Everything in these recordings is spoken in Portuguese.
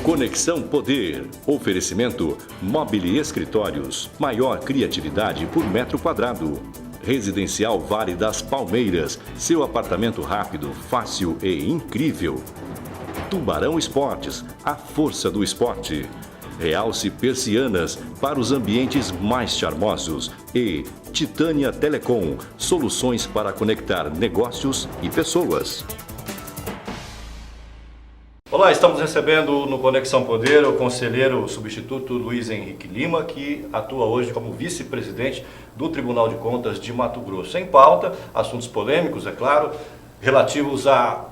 Conexão Poder. Oferecimento Mobile Escritórios. Maior criatividade por metro quadrado. Residencial Vale das Palmeiras. Seu apartamento rápido, fácil e incrível. Tubarão Esportes. A força do esporte. Realce Persianas para os ambientes mais charmosos. E Titânia Telecom. Soluções para conectar negócios e pessoas. Olá, estamos recebendo no Conexão Poder o conselheiro substituto Luiz Henrique Lima, que atua hoje como vice-presidente do Tribunal de Contas de Mato Grosso. Em pauta, assuntos polêmicos, é claro, relativos a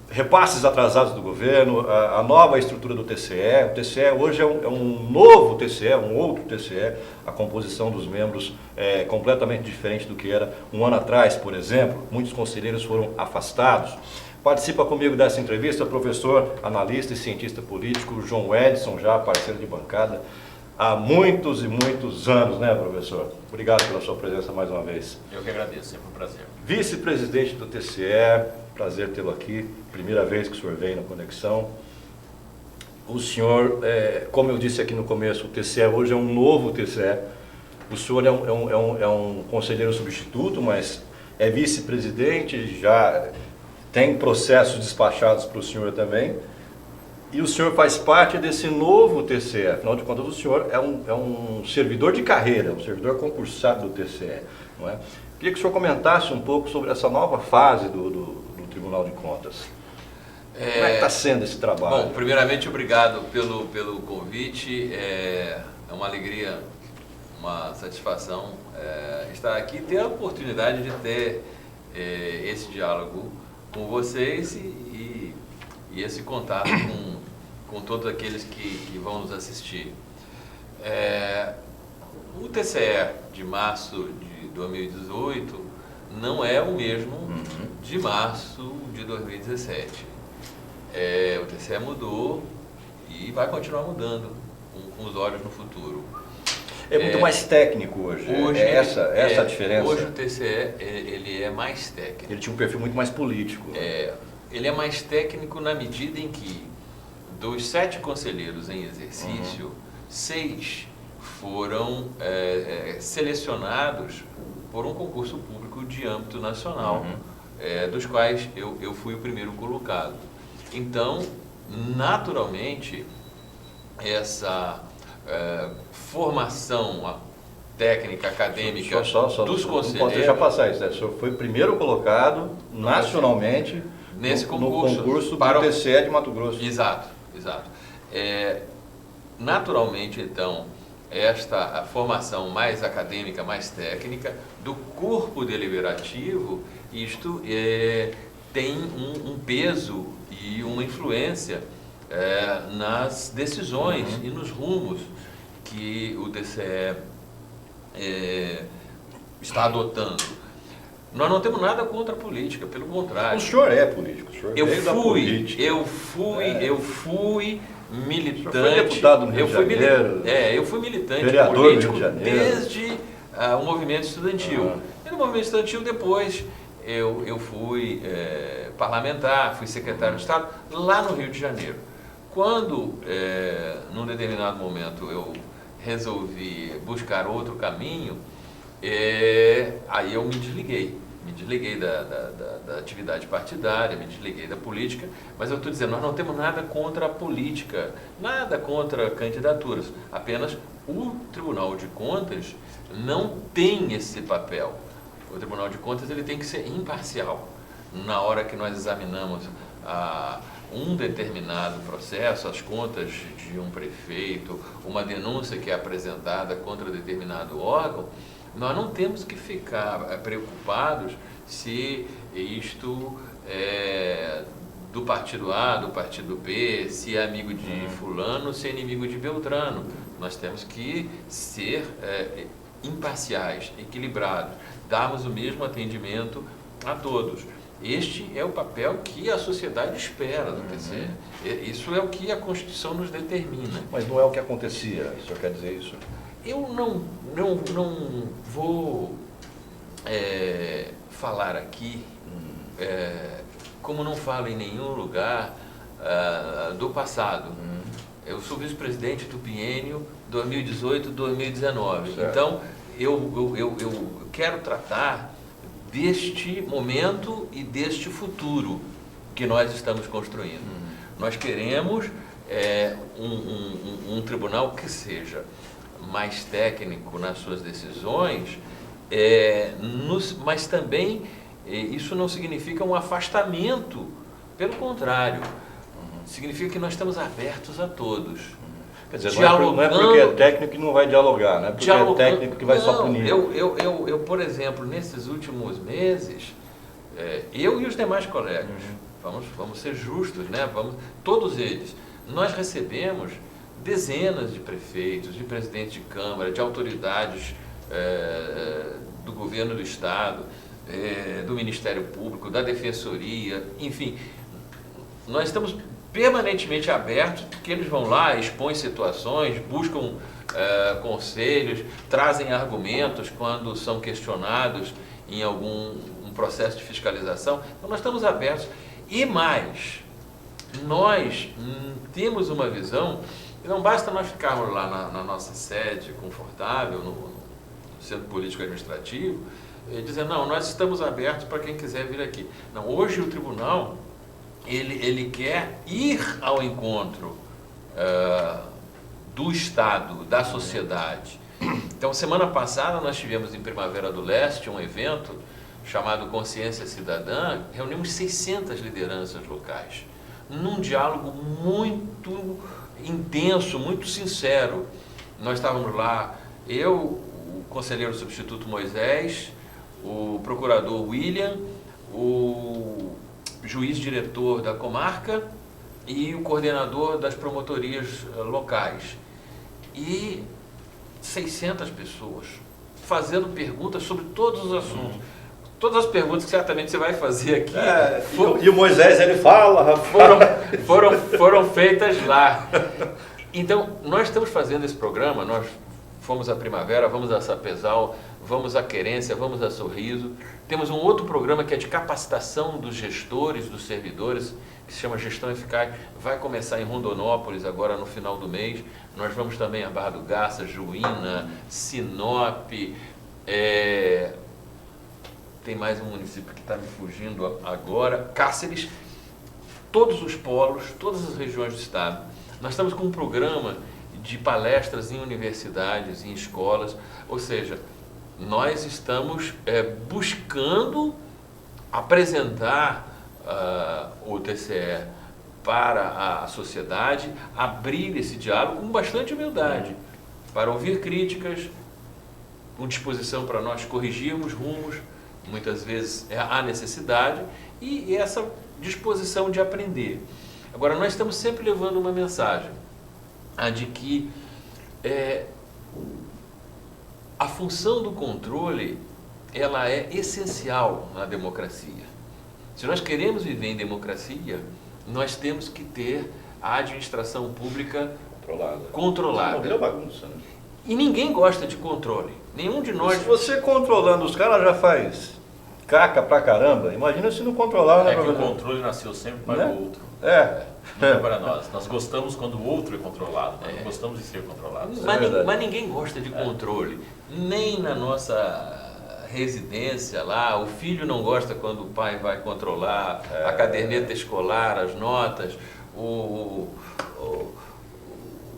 repasses atrasados do governo, a nova estrutura do TCE. O TCE hoje é um novo TCE, um outro TCE. A composição dos membros é completamente diferente do que era um ano atrás, por exemplo. Muitos conselheiros foram afastados. Participa comigo dessa entrevista o professor, analista e cientista político João Edson, já parceiro de bancada há muitos e muitos anos, né, professor? Obrigado pela sua presença mais uma vez. Eu que agradeço, sempre um prazer. Vice-presidente do TCE, prazer tê-lo aqui, primeira vez que o senhor vem na Conexão. O senhor, como eu disse aqui no começo, o TCE hoje é um novo TCE. O senhor é um conselheiro substituto, mas é vice-presidente, já tem processos despachados para o senhor também, e o senhor faz parte desse novo TCE. Afinal de contas, o senhor é um servidor de carreira, um servidor concursado do TCE, não é? Queria que o senhor comentasse um pouco sobre essa nova fase do Tribunal de Contas. Como é que está sendo esse trabalho? Bom, primeiramente, obrigado pelo convite. É uma alegria, uma satisfação estar aqui e ter a oportunidade de ter esse diálogo com vocês e esse contato com todos aqueles que vão nos assistir. O TCE de março de 2018 não é o mesmo de março de 2017. O TCE mudou e vai continuar mudando com os olhos no futuro. É muito mais técnico hoje, essa a diferença? Hoje o TCE ele é mais técnico. Ele tinha um perfil muito mais político. Ele é mais técnico na medida em que, dos 7 conselheiros em exercício, 6 foram selecionados por um concurso público de âmbito nacional, dos quais eu fui o primeiro colocado. Então, naturalmente, essa formação técnica, acadêmica dos conselheiros... Não pode deixar passar isso, né? O senhor foi primeiro colocado nacionalmente nesse no concurso para do TCE de Mato Grosso. Exato. Naturalmente, então, esta formação mais acadêmica, mais técnica do corpo deliberativo, isto tem um peso e uma influência nas decisões e nos rumos que o TCE está adotando. Nós não temos nada contra a política, pelo contrário. O senhor é político, o senhor veio da política. Eu fui militante. O senhor foi deputado no Rio de Janeiro. Eu fui militante vereador político do Rio de Janeiro. desde o movimento estudantil. E no movimento estudantil, depois, eu fui parlamentar, fui secretário de Estado, lá no Rio de Janeiro. Quando, num determinado momento, eu resolvi buscar outro caminho, aí eu me desliguei da atividade partidária, me desliguei da política, mas eu estou dizendo, nós não temos nada contra a política, nada contra candidaturas, apenas o Tribunal de Contas não tem esse papel. O Tribunal de Contas ele tem que ser imparcial. Na hora que nós examinamos um determinado processo, as contas de um prefeito, uma denúncia que é apresentada contra determinado órgão, nós não temos que ficar preocupados se isto é do partido A, do partido B, se é amigo de fulano, se é inimigo de Beltrano. Nós temos que ser imparciais, equilibrados, darmos o mesmo atendimento a todos. Este é o papel que a sociedade espera do TCE. Isso é o que a Constituição nos determina. Mas não é o que acontecia, o senhor quer dizer isso? Eu não vou falar aqui, como não falo em nenhum lugar, do passado. Eu sou vice-presidente do biênio 2018-2019. Certo. Então, eu quero tratar deste momento e deste futuro que nós estamos construindo. Nós queremos um tribunal que seja mais técnico nas suas decisões, mas também isso não significa um afastamento, pelo contrário, significa que nós estamos abertos a todos. Quer dizer, não é porque é técnico que não vai dialogar, não é porque é técnico que vai só punir. Eu, por exemplo, nesses últimos meses, eu e os demais colegas, vamos ser justos, né? Todos eles, nós recebemos dezenas de prefeitos, de presidentes de Câmara, de autoridades do governo do Estado, do Ministério Público, da Defensoria, enfim, nós estamos permanentemente abertos, porque eles vão lá, expõem situações, buscam conselhos, trazem argumentos quando são questionados em algum processo de fiscalização. Então nós estamos abertos. E mais, nós temos uma visão, não basta nós ficarmos lá na nossa sede confortável, no Centro Político Administrativo, dizendo, não, nós estamos abertos para quem quiser vir aqui. Não, hoje o tribunal, ele quer ir ao encontro do Estado, da sociedade. Então, semana passada nós tivemos em Primavera do Leste um evento chamado Consciência Cidadã, reunimos 600 lideranças locais, num diálogo muito intenso, muito sincero. Nós estávamos lá, eu, o conselheiro substituto Moisés, o procurador William, o juiz-diretor da comarca e o coordenador das promotorias locais. E 600 pessoas fazendo perguntas sobre todos os assuntos. Todas as perguntas que certamente você vai fazer aqui. E o Moisés, ele fala, foram feitas lá. Então, nós estamos fazendo esse programa, nós fomos à Primavera, vamos a Sapezal, vamos à Querência, vamos a Sorriso. Temos um outro programa que é de capacitação dos gestores, dos servidores, que se chama Gestão Eficaz. Vai começar em Rondonópolis agora no final do mês. Nós vamos também a Barra do Garça, Juína, Sinop, tem mais um município que está me fugindo agora, Cáceres, todos os polos, todas as regiões do estado. Nós estamos com um programa de palestras em universidades, em escolas, ou seja, nós estamos buscando apresentar o TCE para a sociedade, abrir esse diálogo com bastante humildade, para ouvir críticas, com disposição para nós corrigirmos rumos, muitas vezes há necessidade, e essa disposição de aprender. Agora, nós estamos sempre levando uma mensagem, a de que a função do controle, ela é essencial na democracia. Se nós queremos viver em democracia, nós temos que ter a administração pública controlada. Não virou bagunça, né? E ninguém gosta de controle. Nenhum de nós... Se você controlando os caras já faz caca pra caramba, imagina se não controlar, né? É que o controle nasceu sempre para o outro. Nunca para nós. Nós gostamos quando o outro é controlado, nós não gostamos de ser controlados. Mas ninguém gosta de controle. Nem na nossa residência lá, o filho não gosta quando o pai vai controlar a caderneta escolar, as notas,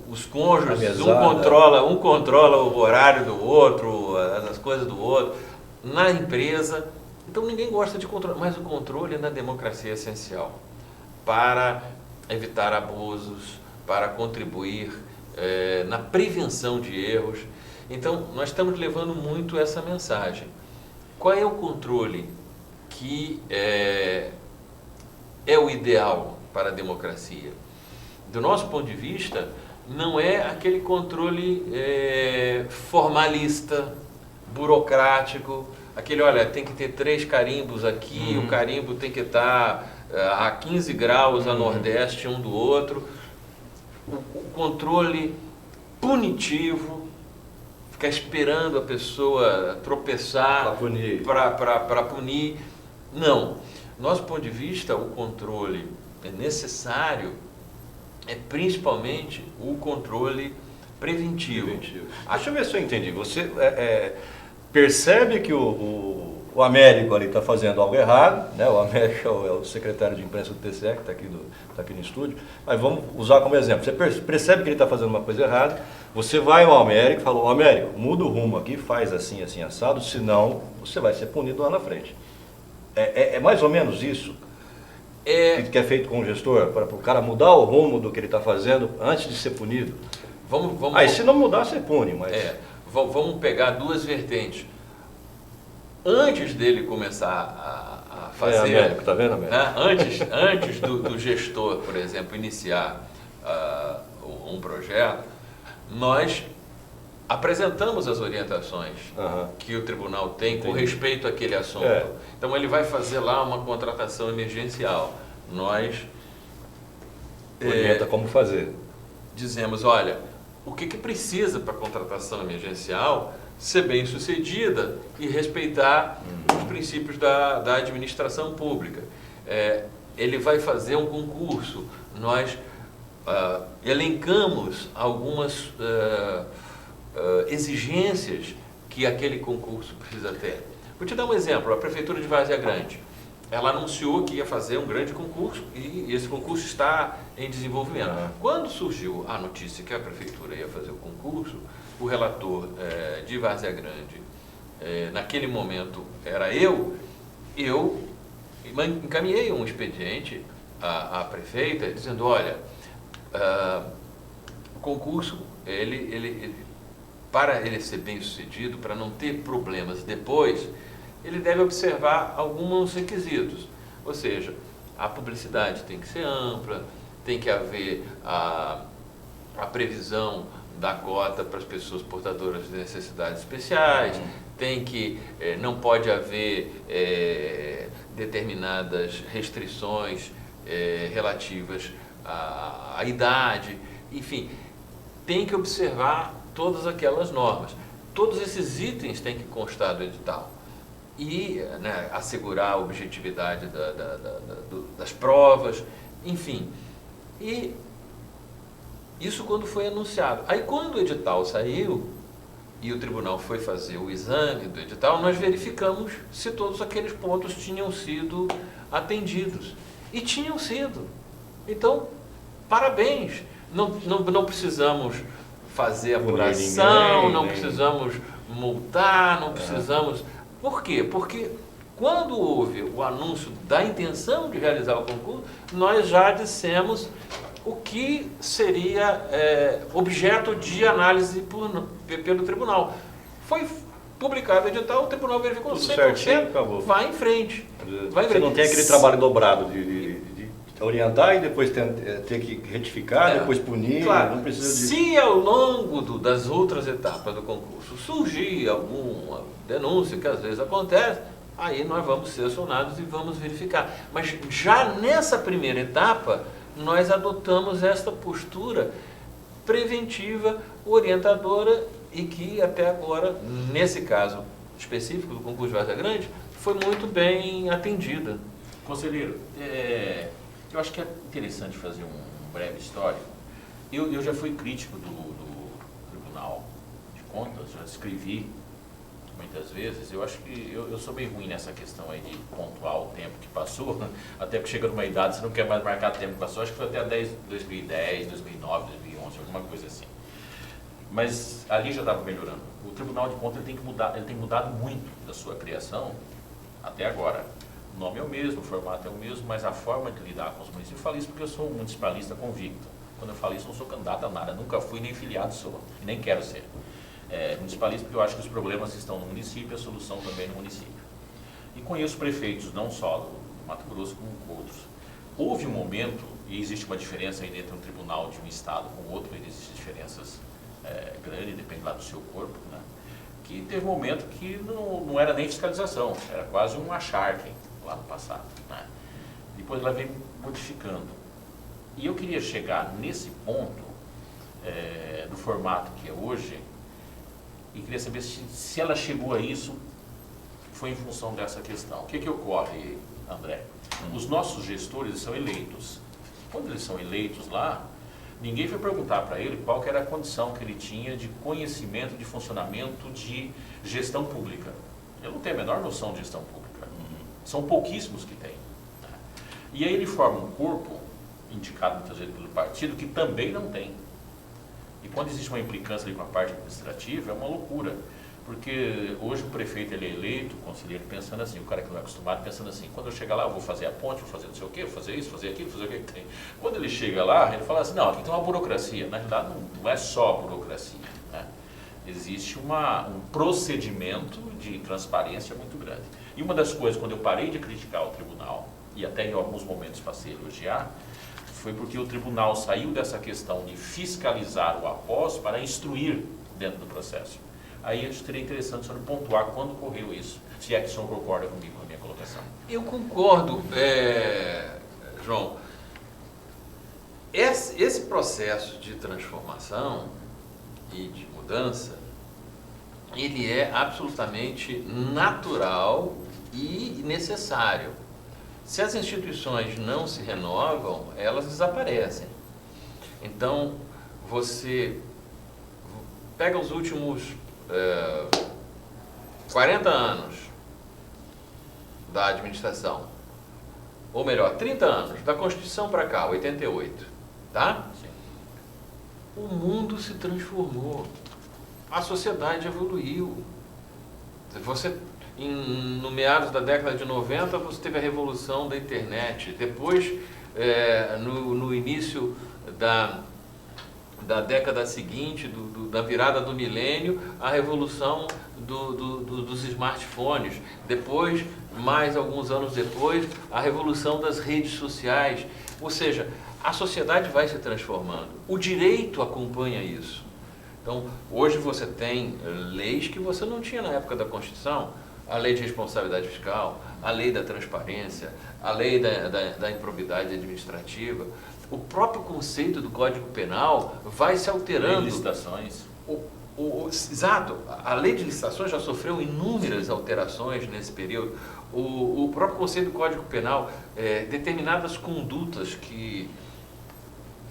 os cônjuges, um controla o horário do outro, as coisas do outro, na empresa. Então ninguém gosta de controle, mas o controle na democracia é essencial para evitar abusos, para contribuir na prevenção de erros. Então nós estamos levando muito essa mensagem. Qual é o controle que é o ideal para a democracia? Do nosso ponto de vista, não é aquele controle formalista, burocrático, aquele, olha, tem que ter 3 carimbos aqui, o carimbo tem que estar a 15 graus a nordeste um do outro. O controle punitivo, ficar esperando a pessoa tropeçar para punir. Não. Nosso ponto de vista, o controle é necessário é principalmente o controle preventivo. Deixa eu ver se eu entendi. Você percebe que o Américo ali está fazendo algo errado, né? O Américo é o secretário de imprensa do TCE, que está aqui no estúdio, mas vamos usar como exemplo. Você percebe que ele está fazendo uma coisa errada, você vai ao Américo e fala, Américo, muda o rumo aqui, faz assim, assim, assado, senão você vai ser punido lá na frente. É mais ou menos isso que é feito com o gestor, para o cara mudar o rumo do que ele está fazendo antes de ser punido. Se não mudar, você pune, mas... Vamos pegar duas vertentes. Antes dele começar a fazer... Américo, tá vendo, Américo? Né? Antes do gestor, por exemplo, iniciar um projeto, nós apresentamos as orientações que o tribunal tem com respeito àquele assunto. Então ele vai fazer lá uma contratação emergencial. Nós orienta como fazer. Dizemos, olha, o que precisa para a contratação emergencial ser bem sucedida e respeitar os princípios da administração pública. Ele vai fazer um concurso, nós elencamos algumas exigências que aquele concurso precisa ter. Vou te dar um exemplo, a Prefeitura de Várzea Grande, ela anunciou que ia fazer um grande concurso e esse concurso está em desenvolvimento. Quando surgiu a notícia que a Prefeitura ia fazer o concurso, o relator de Várzea Grande, naquele momento era eu encaminhei um expediente à prefeita dizendo, olha, o concurso, para ele ser bem sucedido, para não ter problemas depois, ele deve observar alguns requisitos, ou seja, a publicidade tem que ser ampla, tem que haver a previsão da cota para as pessoas portadoras de necessidades especiais, não pode haver determinadas restrições relativas à idade, enfim, tem que observar todas aquelas normas. Todos esses itens têm que constar do edital e assegurar a objetividade das provas, enfim. E isso quando foi anunciado. Aí quando o edital saiu e o tribunal foi fazer o exame do edital, nós verificamos se todos aqueles pontos tinham sido atendidos. E tinham sido. Então, parabéns. Não precisamos fazer apuração, não precisamos multar, não precisamos... Por quê? Porque quando houve o anúncio da intenção de realizar o concurso, nós já dissemos o que seria objeto de análise pelo tribunal. Foi publicado o edital, o tribunal verificou 100%, acabou. Vai em frente. Você não tem aquele trabalho dobrado de orientar e depois ter que retificar, depois punir, claro, não precisa disso. Se ao longo das outras etapas do concurso surgir alguma denúncia, que às vezes acontece, aí nós vamos ser acionados e vamos verificar. Mas já nessa primeira etapa, nós adotamos esta postura preventiva, orientadora e que até agora, nesse caso específico do concurso de Várzea Grande, foi muito bem atendida. Conselheiro, eu acho que é interessante fazer um breve histórico. Eu já fui crítico do Tribunal de Contas, já escrevi muitas vezes. Eu acho que eu sou bem ruim nessa questão aí de pontuar o tempo que passou, até porque chega numa idade, você não quer mais marcar o tempo que passou, acho que foi até 2010, 2009, 2011, alguma coisa assim. Mas ali já estava melhorando. O Tribunal de Contas ele tem mudado muito da sua criação até agora. O nome é o mesmo, o formato é o mesmo, mas a forma de lidar com os municípios, eu falo isso porque eu sou um municipalista convicto. Quando eu falo isso, eu não sou candidato a nada, nunca fui nem filiado sou, e nem quero ser. Municipalista porque eu acho que os problemas estão no município e a solução também no município. E conheço prefeitos, não só do Mato Grosso, como outros. Houve um momento, e existe uma diferença aí entre um tribunal de um estado com outro, existem diferenças grandes, depende lá do seu corpo, né? Que teve um momento que não era nem fiscalização, era quase um acharque lá no passado, né? Depois ela veio modificando. E eu queria chegar nesse ponto, do formato que é hoje, e queria saber se ela chegou a isso, foi em função dessa questão. O que ocorre, André? Os nossos gestores são eleitos. Quando eles são eleitos lá, Ninguém foi perguntar para ele qual que era a condição que ele tinha de conhecimento de funcionamento de gestão pública. Ele não tem a menor noção de gestão pública. São pouquíssimos que têm. E aí ele forma um corpo, indicado muitas vezes pelo partido, que também não tem. E quando existe uma implicância ali com a parte administrativa, é uma loucura. Porque hoje o prefeito ele é eleito, o conselheiro pensando assim, o cara que não é acostumado pensando assim, quando eu chegar lá eu vou fazer a ponte, vou fazer não sei o quê, vou fazer isso, fazer aquilo, fazer o que tem. Quando ele chega lá, ele fala assim, não, aqui tem uma burocracia. Na realidade não é só burocracia, né? Existe um procedimento de transparência muito grande. E uma das coisas, quando eu parei de criticar o tribunal, e até em alguns momentos passei a elogiar, foi porque o tribunal saiu dessa questão de fiscalizar o após para instruir dentro do processo. Aí acho que seria interessante o senhor pontuar quando ocorreu isso, se é que o senhor concorda comigo com a minha colocação. Eu concordo, João. Esse processo de transformação e de mudança, ele é absolutamente natural e necessário. Se as instituições não se renovam, elas desaparecem. Então, você pega os últimos 40 anos da administração, ou melhor, 30 anos, da Constituição para cá, 88, tá? Sim. O mundo se transformou, a sociedade evoluiu. Você, no meados da década de 90, você teve a revolução da internet, depois, no início da década seguinte, da virada do milênio, a revolução dos smartphones. Depois, mais alguns anos depois, a revolução das redes sociais. Ou seja, a sociedade vai se transformando. O direito acompanha isso. Então, hoje você tem leis que você não tinha na época da Constituição. A lei de responsabilidade fiscal, a lei da transparência, a lei da improbidade administrativa. O próprio conceito do Código Penal vai se alterando. Lei de licitações. Exato. A lei de licitações já sofreu inúmeras alterações nesse período. O próprio conceito do Código Penal, determinadas condutas que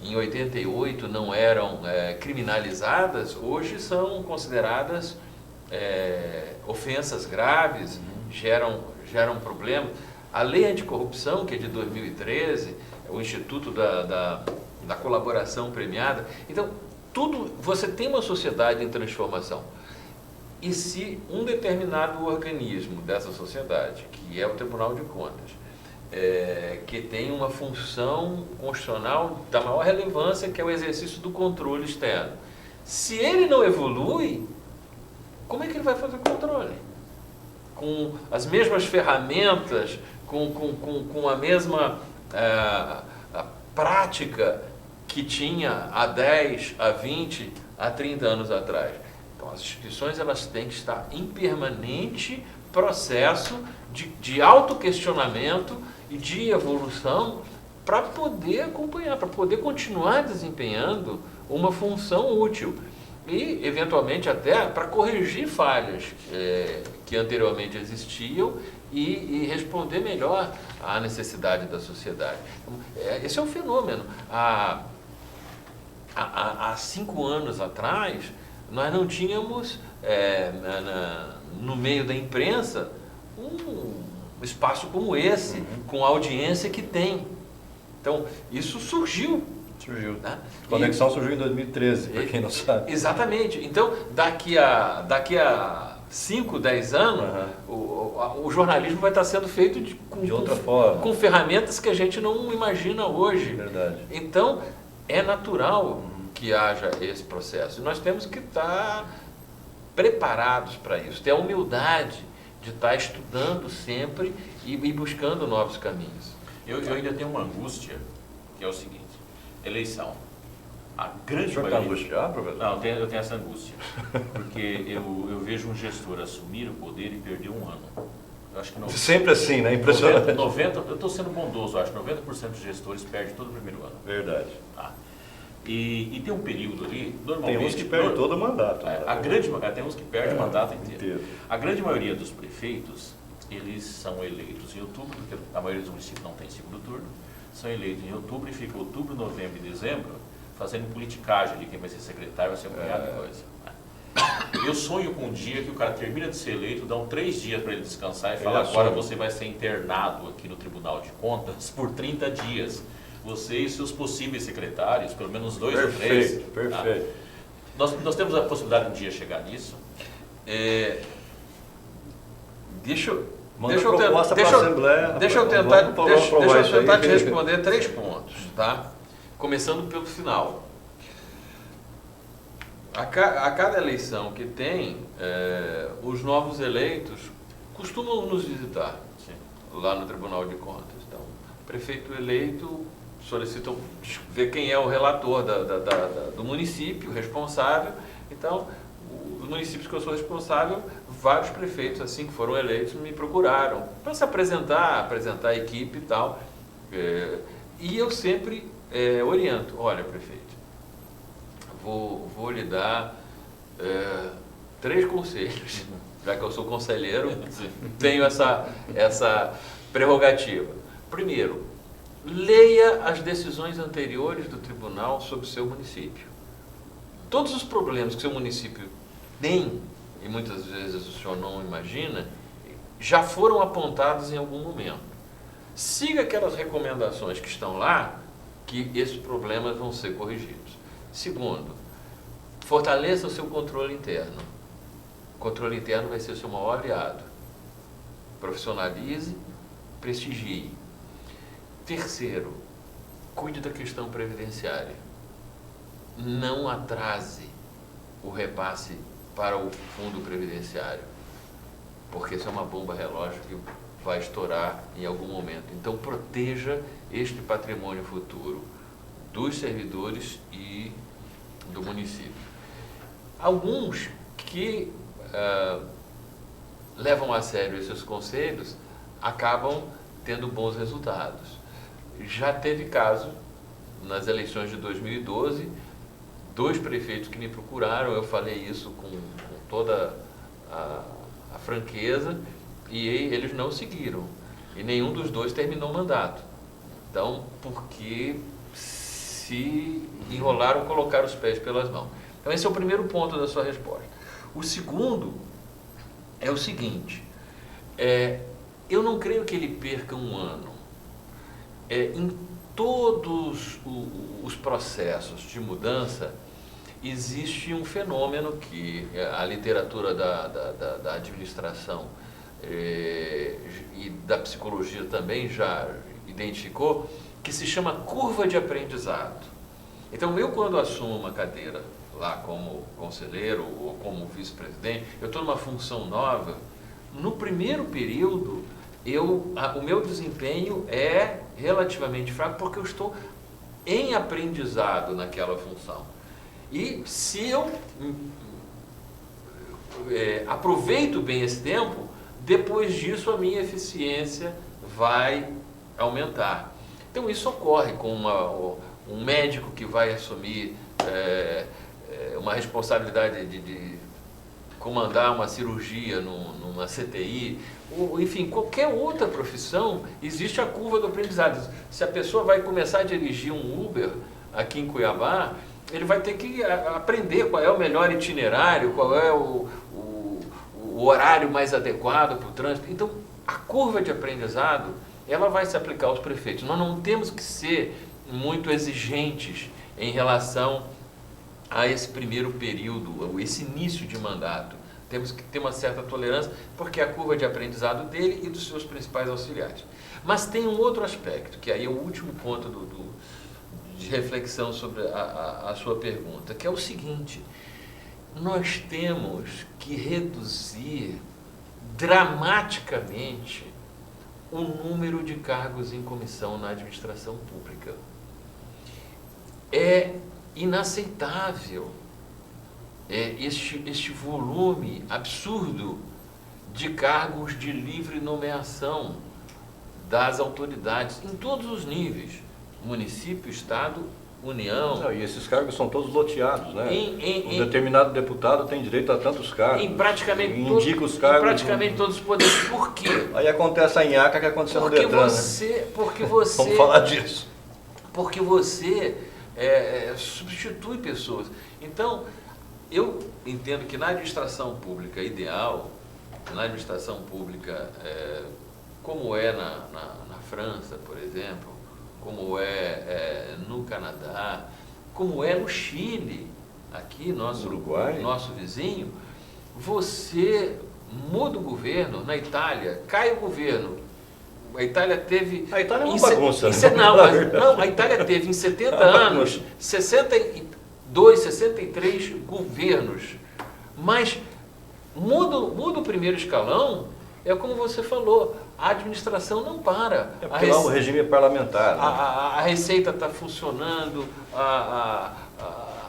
em 88 não eram criminalizadas, hoje são consideradas ofensas graves, geram problemas. A lei anticorrupção, que é de 2013, o Instituto da Colaboração Premiada. Então, você tem uma sociedade em transformação. E se um determinado organismo dessa sociedade, que é o Tribunal de Contas, que tem uma função constitucional da maior relevância, que é o exercício do controle externo, se ele não evolui, como é que ele vai fazer controle? Com as mesmas ferramentas, com a mesma a prática que tinha há 10, há 20, há 30 anos atrás. Então, as instituições elas têm que estar em permanente processo de autoquestionamento e de evolução para poder acompanhar, para poder continuar desempenhando uma função útil. E, eventualmente, até para corrigir falhas que anteriormente existiam e responder melhor à necessidade da sociedade. Então, esse é um fenômeno. Há 5 anos atrás, nós não tínhamos, no meio da imprensa, um espaço como esse, com a audiência que tem. Então, isso surgiu. Né? Conexão surgiu em 2013, para quem não sabe. Exatamente. Então, daqui a 5, 10 anos, o jornalismo vai estar sendo feito de outra forma, com ferramentas que a gente não imagina hoje. Verdade. Então, é natural que haja esse processo. E nós temos que estar preparados para isso, ter a humildade de estar estudando sempre e buscando novos caminhos. Eu ainda tenho uma angústia, que é o seguinte: eleição. A grande O senhor está angustiado, professor? Não, eu tenho essa angústia. Porque eu vejo um gestor assumir o poder e perder um ano. Eu acho que não. Sempre assim, né? Impressionante. 90, eu estou sendo bondoso, eu acho que 90% dos gestores perdem todo o primeiro ano. Verdade. Tá? E tem um período ali, normalmente... Tem uns que perdem todo o mandato. Tem uns que perdem o mandato inteiro. A grande maioria dos prefeitos, eles são eleitos em outubro, porque a maioria dos municípios não tem segundo turno, são eleitos em outubro e fica outubro, novembro e dezembro fazendo politicagem ali, quem vai ser secretário vai ser um punhado de coisa. Eu sonho com um dia que o cara termina de ser eleito, dão 3 dias para ele descansar e falar, agora você vai ser internado aqui no Tribunal de Contas por 30 dias. Você e seus possíveis secretários, pelo menos 2 ou 3. Perfeito. Tá? Nós temos a possibilidade de um dia chegar nisso? Deixa eu tentar te responder 3 pontos, tá? Começando pelo final. A cada eleição que tem, os novos eleitos costumam nos visitar. Sim. Lá no Tribunal de Contas. Então, o prefeito eleito solicitam ver quem é o relator do município responsável. Então, os municípios que eu sou responsável, vários prefeitos assim que foram eleitos me procuraram para se apresentar a equipe e tal. E eu sempre oriento, olha, prefeito, vou lhe dar 3 conselhos, já que eu sou conselheiro, tenho essa prerrogativa. Primeiro, leia as decisões anteriores do tribunal sobre o seu município. Todos os problemas que o seu município tem, e muitas vezes o senhor não imagina, já foram apontados em algum momento. Siga aquelas recomendações que estão lá, que esses problemas vão ser corrigidos. Segundo, fortaleça o seu controle interno. O controle interno vai ser o seu maior aliado. Profissionalize, prestigie. Terceiro, cuide da questão previdenciária. Não atrase o repasse para o fundo previdenciário, porque isso é uma bomba relógio que vai estourar em algum momento. Então, proteja este patrimônio futuro dos servidores e do município. Alguns que levam a sério esses conselhos acabam tendo bons resultados. Já teve caso, nas eleições de 2012, 2 prefeitos que me procuraram, eu falei isso com toda a franqueza, e eles não seguiram. E nenhum dos 2 terminou o mandato. Então, porque se enrolaram, colocaram os pés pelas mãos. Então, esse é o primeiro ponto da sua resposta. O segundo é o seguinte, eu não creio que ele perca um ano. Em todos os processos de mudança, existe um fenômeno que a literatura da administração e da psicologia também já identificou, que se chama curva de aprendizado. Então, eu quando assumo uma cadeira lá como conselheiro ou como vice-presidente, eu estou numa função nova, no primeiro período, o meu desempenho é relativamente fraco, porque eu estou em aprendizado naquela função. E se eu aproveito bem esse tempo, depois disso a minha eficiência vai aumentar. Então isso ocorre com um médico que vai assumir uma responsabilidade de comandar uma cirurgia numa CTI, ou, enfim, qualquer outra profissão, existe a curva do aprendizado. Se a pessoa vai começar a dirigir um Uber aqui em Cuiabá, ele vai ter que aprender qual é o melhor itinerário, qual é o horário mais adequado para o trânsito. Então, a curva de aprendizado, ela vai se aplicar aos prefeitos. Nós não temos que ser muito exigentes em relação a esse primeiro período, esse início de mandato. Temos que ter uma certa tolerância, porque é a curva de aprendizado dele e dos seus principais auxiliares. Mas tem um outro aspecto, que aí é o último ponto de reflexão sobre a sua pergunta, que é o seguinte: nós temos que reduzir dramaticamente o número de cargos em comissão na administração pública. É inaceitável este volume absurdo de cargos de livre nomeação das autoridades em todos os níveis, município, estado, União. Não, e esses cargos são todos loteados, né? Um determinado deputado tem direito a tantos cargos. Em praticamente, todos os poderes. Por quê? Aí acontece a nhaca que aconteceu no Detran, Porque você Vamos falar disso. Porque você substitui pessoas. Então, eu entendo que na administração pública ideal, na administração pública como é na França, por exemplo, como é no Canadá, como é no Chile, aqui, Uruguai, nosso vizinho, você muda o governo. Na Itália, cai o governo. A Itália teve... A Itália é uma bagunça. Não, a Itália teve em 70 anos, 62, 63 governos. Mas muda o primeiro escalão, é como você falou, a administração não para. Porque lá o regime é parlamentar. Né? A Receita está funcionando,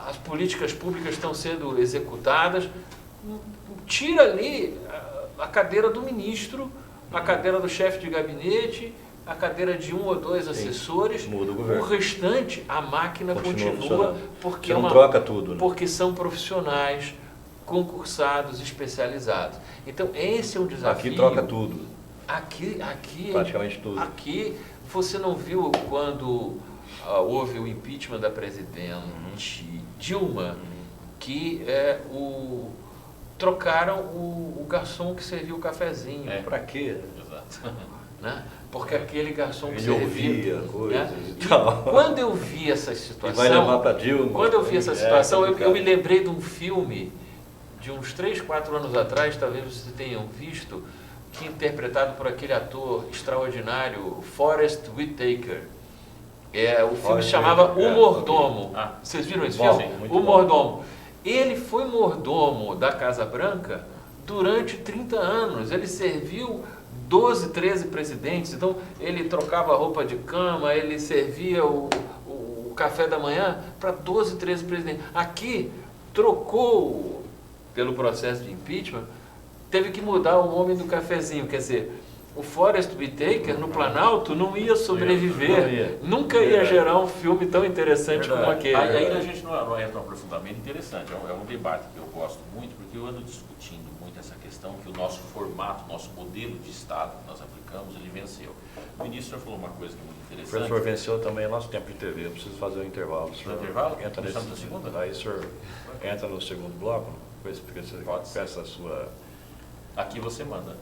as políticas públicas estão sendo executadas. Tira ali a cadeira do ministro, a cadeira do chefe de gabinete, a cadeira de um ou dois assessores. Muda o governo. O restante, a máquina continua porque você não troca tudo, né? Porque são profissionais concursados, especializados. Então, esse é um desafio. Aqui troca tudo. Aqui praticamente tudo. Aqui, você não viu quando houve o impeachment da presidente Dilma, que trocaram o garçom que serviu o cafezinho. Para quê? Exato. Né? Porque aquele garçom que Ele servia... ouvia coisas né? e tal. Quando eu vi essa situação... E vai levar para Dilma. Quando eu vi essa situação, eu me lembrei de um filme de uns 3, 4 anos atrás, talvez vocês tenham visto, que interpretado por aquele ator extraordinário, Forest Whitaker. O filme se chamava O Mordomo. Vocês viram esse filme? O Mordomo. Ele foi mordomo da Casa Branca durante 30 anos. Ele serviu 12, 13 presidentes. Então, ele trocava a roupa de cama, ele servia o café da manhã para 12, 13 presidentes. Aqui, trocou pelo processo de impeachment, teve que mudar o homem do cafezinho. Quer dizer, o Forest Whitaker no Planalto não ia sobreviver, nunca ia gerar um filme tão interessante como aquele. Ainda a gente não entra num aprofundamento interessante, é um debate que eu gosto muito, porque eu ando discutindo muito essa questão que o nosso formato, nosso modelo de Estado que nós aplicamos, ele venceu. O ministro já falou uma coisa que é muito O interessante. professor venceu também o nosso tempo de TV, eu preciso fazer um intervalo. Intervalo? Entra Começamos na segunda? Aí o senhor entra no segundo bloco, depois você peça a sua... Aqui você manda.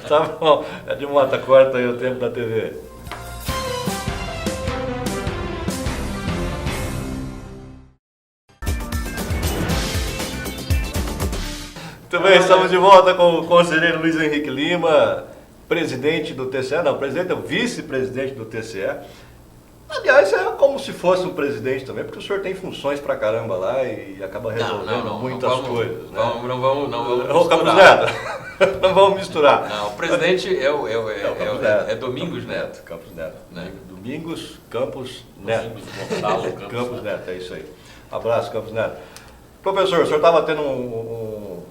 Tá bom, de Mota, corta aí o tempo da TV. Também estamos de volta com o conselheiro Luiz Henrique Lima, presidente do TCE, não, presidente, vice-presidente do TCE. Aliás, é como se fosse um presidente também, porque o senhor tem funções pra caramba lá e acaba resolvendo muitas coisas. Né? Não vamos Campos misturar. Neto. Não vamos misturar. Não, o presidente é Domingos Neto. Campos Neto. Né? Domingos Campos Neto. Domingos Gonçalo Campos Neto, é isso aí. Abraço, Campos Neto. Professor, o senhor estava tendo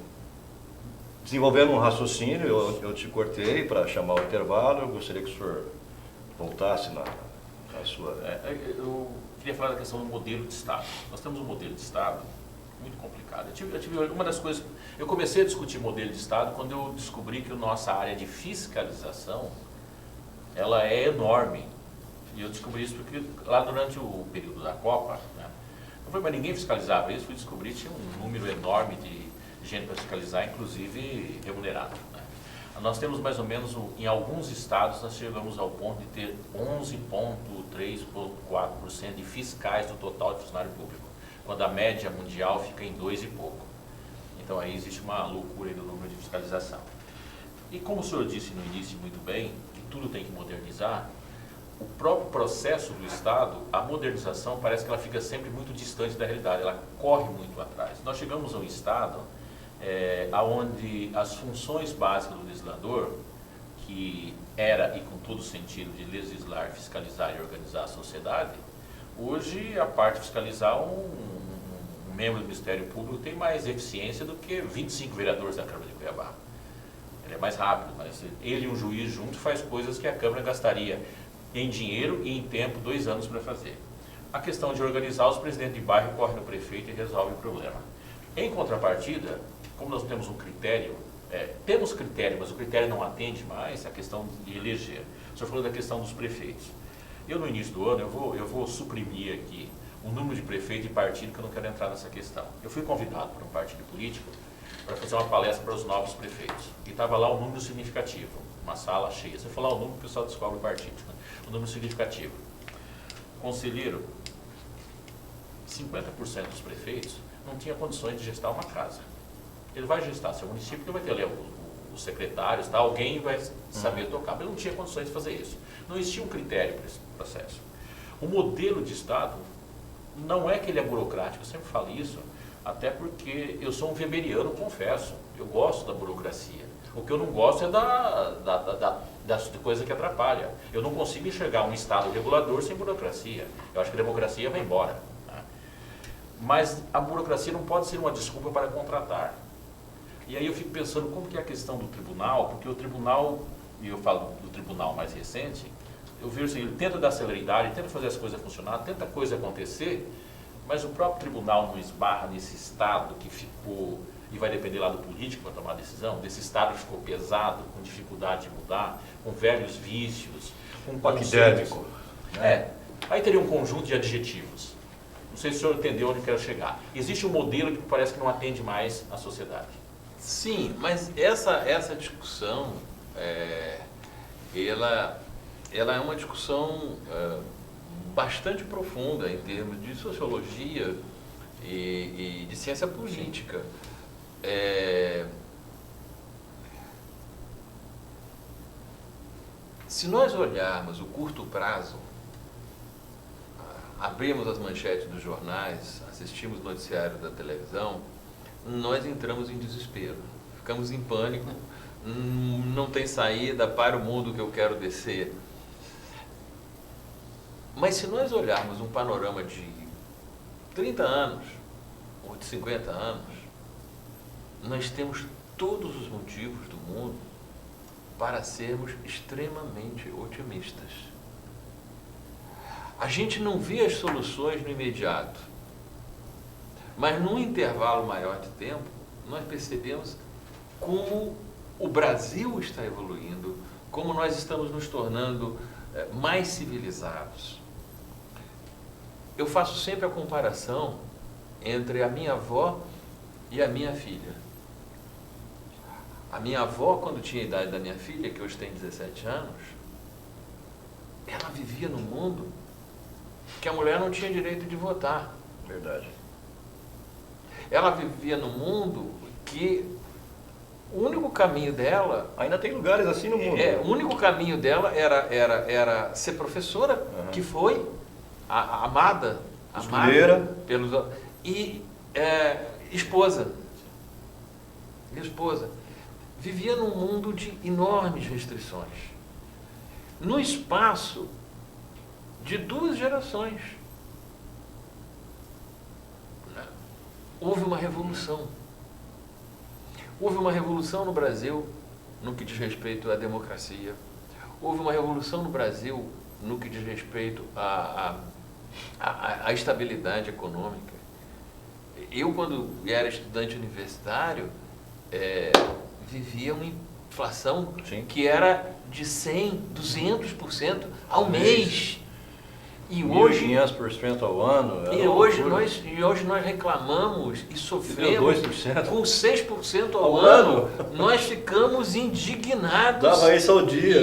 desenvolvendo um raciocínio, eu te cortei para chamar o intervalo, eu gostaria que o senhor voltasse na sua... Eu queria falar da questão do modelo de Estado. Nós temos um modelo de Estado muito complicado. Eu tive uma das coisas... Eu comecei a discutir modelo de Estado quando eu descobri que a nossa área de fiscalização, ela é enorme. E eu descobri isso porque lá durante o período da Copa, né, não foi para ninguém fiscalizava isso, fui descobrir que tinha um número enorme de gente para fiscalizar, inclusive remunerado. Né. Nós temos mais ou menos, em alguns estados, nós chegamos ao ponto de ter 11,3,4% de fiscais do total de funcionário público, quando a média mundial fica em 2 e pouco. Então aí existe uma loucura aí do número de fiscalização. E como o senhor disse no início muito bem, que tudo tem que modernizar, o próprio processo do Estado, a modernização parece que ela fica sempre muito distante da realidade, ela corre muito atrás. Nós chegamos a um Estado onde as funções básicas do legislador, que era e com todo o sentido de legislar, fiscalizar e organizar a sociedade, hoje a parte de fiscalizar um membro do Ministério Público tem mais eficiência do que 25 vereadores da Câmara de Cuiabá. Ele é mais rápido, mas ele e um juiz junto faz coisas que a Câmara gastaria em dinheiro e em tempo 2 anos para fazer. A questão de organizar, os presidentes de bairro correm no prefeito e resolvem o problema. Em contrapartida, como nós temos um critério, temos critério, mas o critério não atende mais a questão de eleger. O senhor falou da questão dos prefeitos. Eu no início do ano, eu vou suprimir aqui o número de prefeito e partido, que eu não quero entrar nessa questão. Eu fui convidado por um partido político para fazer uma palestra para os novos prefeitos. E estava lá um número significativo, uma sala cheia. Se eu falar o número, o pessoal descobre o partido. Né? Um número significativo. Conselheiro, 50% dos prefeitos não tinha condições de gestar uma casa. Ele vai gestar seu município, porque vai ter ali os secretários, tá? Alguém vai saber tocar, mas ele não tinha condições de fazer isso. Não existia um critério para esse processo. O modelo de Estado não é que ele é burocrático, eu sempre falo isso, até porque eu sou um weberiano, confesso. Eu gosto da burocracia. O que eu não gosto é das coisas que atrapalham. Eu não consigo enxergar um Estado regulador sem burocracia. Eu acho que a democracia vai embora. Né? Mas a burocracia não pode ser uma desculpa para contratar. E aí eu fico pensando como que é a questão do tribunal, porque o tribunal, e eu falo do tribunal mais recente, eu vejo assim, ele tenta dar celeridade, tenta fazer as coisas funcionar, tenta a coisa acontecer, mas o próprio tribunal não esbarra nesse Estado que ficou, e vai depender lá do político para tomar a decisão, desse Estado que ficou pesado, com dificuldade de mudar, com velhos vícios, com paquidérmico. Aí teria um conjunto de adjetivos. Não sei se o senhor entendeu onde eu quero chegar. Existe um modelo que parece que não atende mais à sociedade. Sim, mas essa discussão, ela é uma discussão bastante profunda em termos de sociologia e de ciência política. Se nós olharmos o curto prazo, abrimos as manchetes dos jornais, assistimos o noticiário da televisão, nós entramos em desespero, ficamos em pânico, não tem saída, para o mundo que eu quero descer. Mas se nós olharmos um panorama de 30 anos, ou de 50 anos, nós temos todos os motivos do mundo para sermos extremamente otimistas. A gente não vê as soluções no imediato, mas num intervalo maior de tempo, nós percebemos como o Brasil está evoluindo, como nós estamos nos tornando mais civilizados. Eu faço sempre a comparação entre a minha avó e a minha filha. A minha avó, quando tinha a idade da minha filha, que hoje tem 17 anos, ela vivia num mundo que a mulher não tinha direito de votar. Verdade. Ela vivia num mundo que o único caminho dela... Ainda tem lugares assim no mundo. O único caminho dela era ser professora, que foi amada pelos... E esposa. Vivia num mundo de enormes restrições. No espaço de 2 gerações. Houve uma revolução. Houve uma revolução no Brasil no que diz respeito à democracia. Houve uma revolução no Brasil no que diz respeito à estabilidade econômica. Eu, quando era estudante universitário, vivia uma inflação que era de 100%, 200% ao mês. E hoje 1.500% ao ano. E hoje nós reclamamos e sofremos 2%. com 6% ao ano. Nós ficamos indignados. Dava isso ao dia,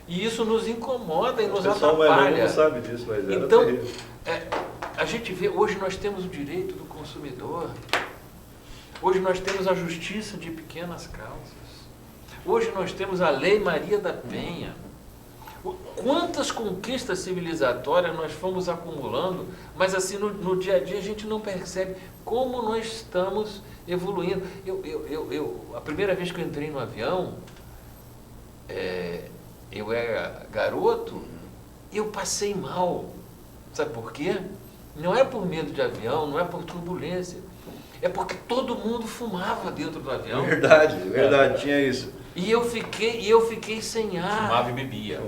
e isso nos incomoda e nos atrapalha. O pessoal não sabe disso, mas então, a gente vê, hoje nós temos o direito do consumidor. Hoje nós temos a justiça de pequenas causas. Hoje nós temos a Lei Maria da Penha. Quantas conquistas civilizatórias nós fomos acumulando, mas assim no dia a dia a gente não percebe como nós estamos evoluindo. A primeira vez que eu entrei no avião, eu era garoto, e eu passei mal. Sabe por quê? Não é por medo de avião, não é por turbulência. É porque todo mundo fumava dentro do avião. Verdade, tinha isso. E eu fiquei sem ar. Fumava e bebia.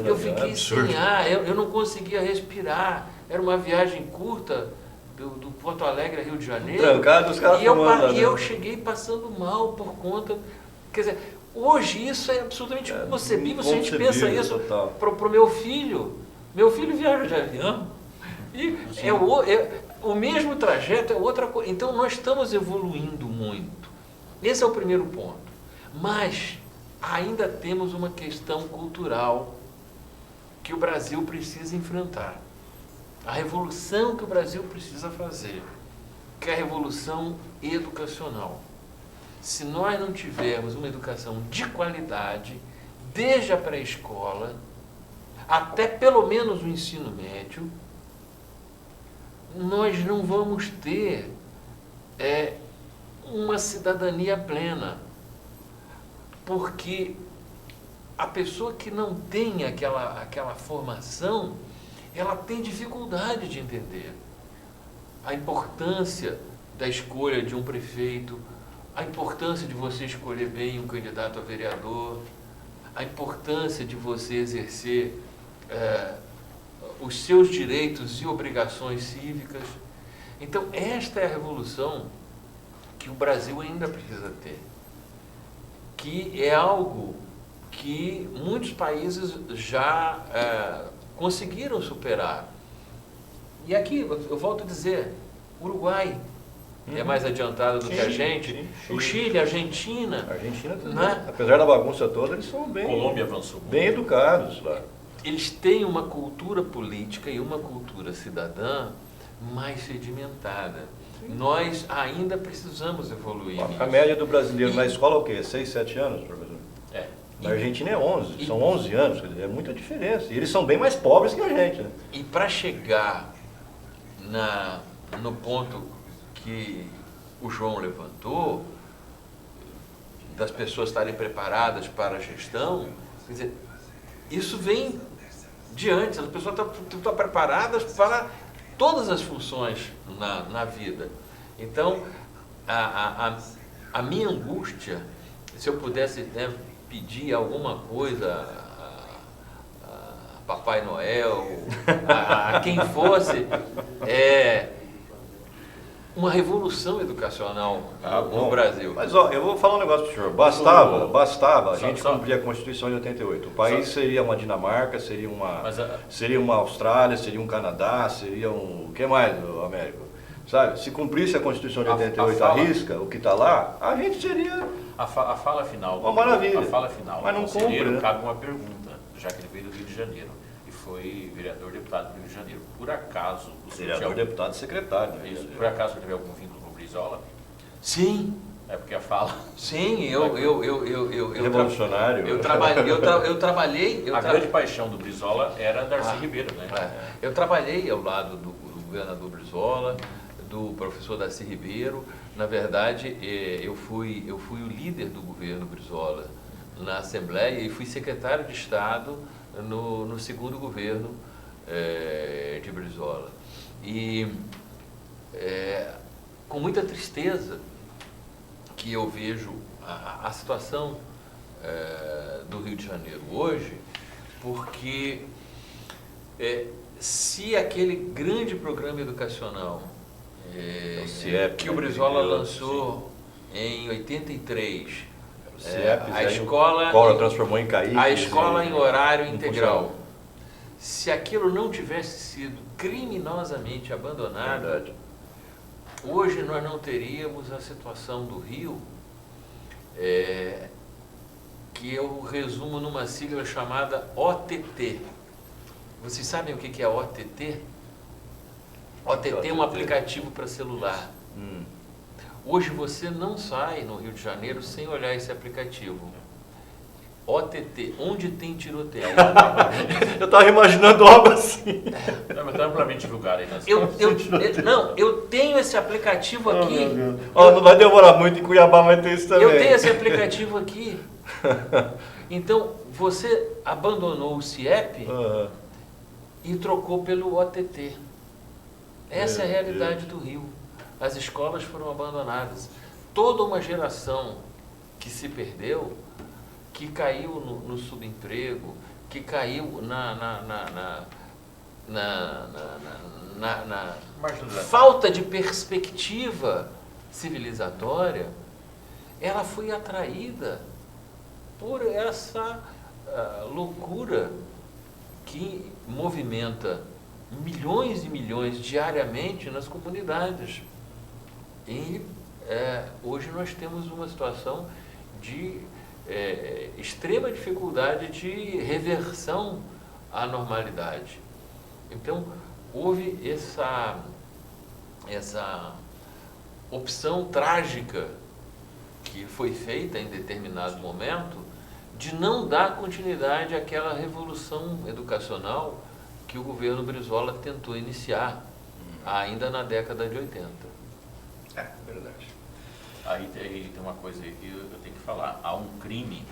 Eu fiquei sem ar, eu não conseguia respirar. Era uma viagem curta do Porto Alegre a Rio de Janeiro. Trancado, os caras fumando. E eu cheguei passando mal por conta... Quer dizer, Hoje isso é absolutamente inconcebível. Se a gente pensa isso total. para o meu filho viaja de avião, e o mesmo trajeto é outra coisa. Então nós estamos evoluindo muito. Esse é o primeiro ponto. Mas ainda temos uma questão cultural que o Brasil precisa enfrentar. A revolução que o Brasil precisa fazer, que é a revolução educacional. Se nós não tivermos uma educação de qualidade, desde a pré-escola, até pelo menos o ensino médio, nós não vamos ter uma cidadania plena. Porque a pessoa que não tem aquela formação, ela tem dificuldade de entender a importância da escolha de um prefeito, a importância de você escolher bem um candidato a vereador, a importância de você exercer os seus direitos e obrigações cívicas. Então, esta é a revolução que o Brasil ainda precisa ter, que é algo que muitos países já conseguiram superar. E aqui, eu volto a dizer, Uruguai é mais adiantado do que a gente, o Chile, a Argentina. A Argentina também. Né? Apesar da bagunça toda, eles são bem, Colômbia avançou bem educados lá. Eles têm uma cultura política e uma cultura cidadã mais sedimentada. Nós ainda precisamos evoluir nisso. A média do brasileiro na escola é o quê? 6, 7 anos, professor? Na Argentina é 11, são 11 anos, quer dizer, é muita diferença. E eles são bem mais pobres que a gente, né? E para chegar no ponto que o João levantou, das pessoas estarem preparadas para a gestão, quer dizer, isso vem de antes, as pessoas estão preparadas para todas as funções na vida. Então, a minha angústia, se eu pudesse pedir alguma coisa a Papai Noel, a quem fosse, uma revolução educacional no Brasil. Mas ó, eu vou falar um negócio para o senhor. Bastava a gente cumprir a Constituição de 88. O país seria uma Dinamarca, seria uma Austrália, seria um Canadá, seria um... O que mais, Américo? Sabe? Se cumprisse a Constituição de 88 à risca, o que está lá, a gente seria... A fala final. Uma maravilha. A fala final. Mas não cumpre, né? Cabe uma pergunta, já que ele veio do Rio de Janeiro e foi vereador deputado do Rio de Janeiro. Por acaso... Vereador, deputado e secretário. Né? Isso. Por acaso teve algum vínculo com o Brizola? Sim. É porque a fala... Sim, revolucionário. Eu trabalhei... A grande paixão do Brizola era Darcy Ribeiro, né? Eu trabalhei ao lado do governador Brizola, do professor Darcy Ribeiro. Na verdade, eu fui o líder do governo Brizola na Assembleia e fui secretário de Estado no segundo governo de Brizola. E com muita tristeza que eu vejo a situação do Rio de Janeiro hoje, porque se aquele grande programa educacional que o Brizola lançou em 83, a escola transformou em CAIC, a escola em horário integral. Se aquilo não tivesse sido criminosamente abandonado, hoje nós não teríamos a situação do Rio, que eu resumo numa sigla chamada OTT. Vocês sabem o que é OTT? OTT é um aplicativo para celular. Hoje você não sai no Rio de Janeiro sem olhar esse aplicativo. OTT, onde tem tiroteio. Eu estava imaginando algo assim. Não, mas está amplamente divulgado aí nas eu tenho esse aplicativo aqui. Não vai demorar muito, em Cuiabá vai ter isso também. Eu tenho esse aplicativo aqui. Então, você abandonou o CIEP e trocou pelo OTT. Essa é a realidade do Rio. As escolas foram abandonadas. Toda uma geração que se perdeu, que caiu no subemprego, que caiu na falta de perspectiva civilizatória, ela foi atraída por essa loucura que movimenta milhões e milhões diariamente nas comunidades. E hoje nós temos uma situação de extrema dificuldade de reversão à normalidade. Então, houve essa opção trágica que foi feita em determinado momento de não dar continuidade àquela revolução educacional que o governo Brizola tentou iniciar ainda na década de 80. Verdade. Aí tem uma coisa aí que eu tenho que falar. Há um crime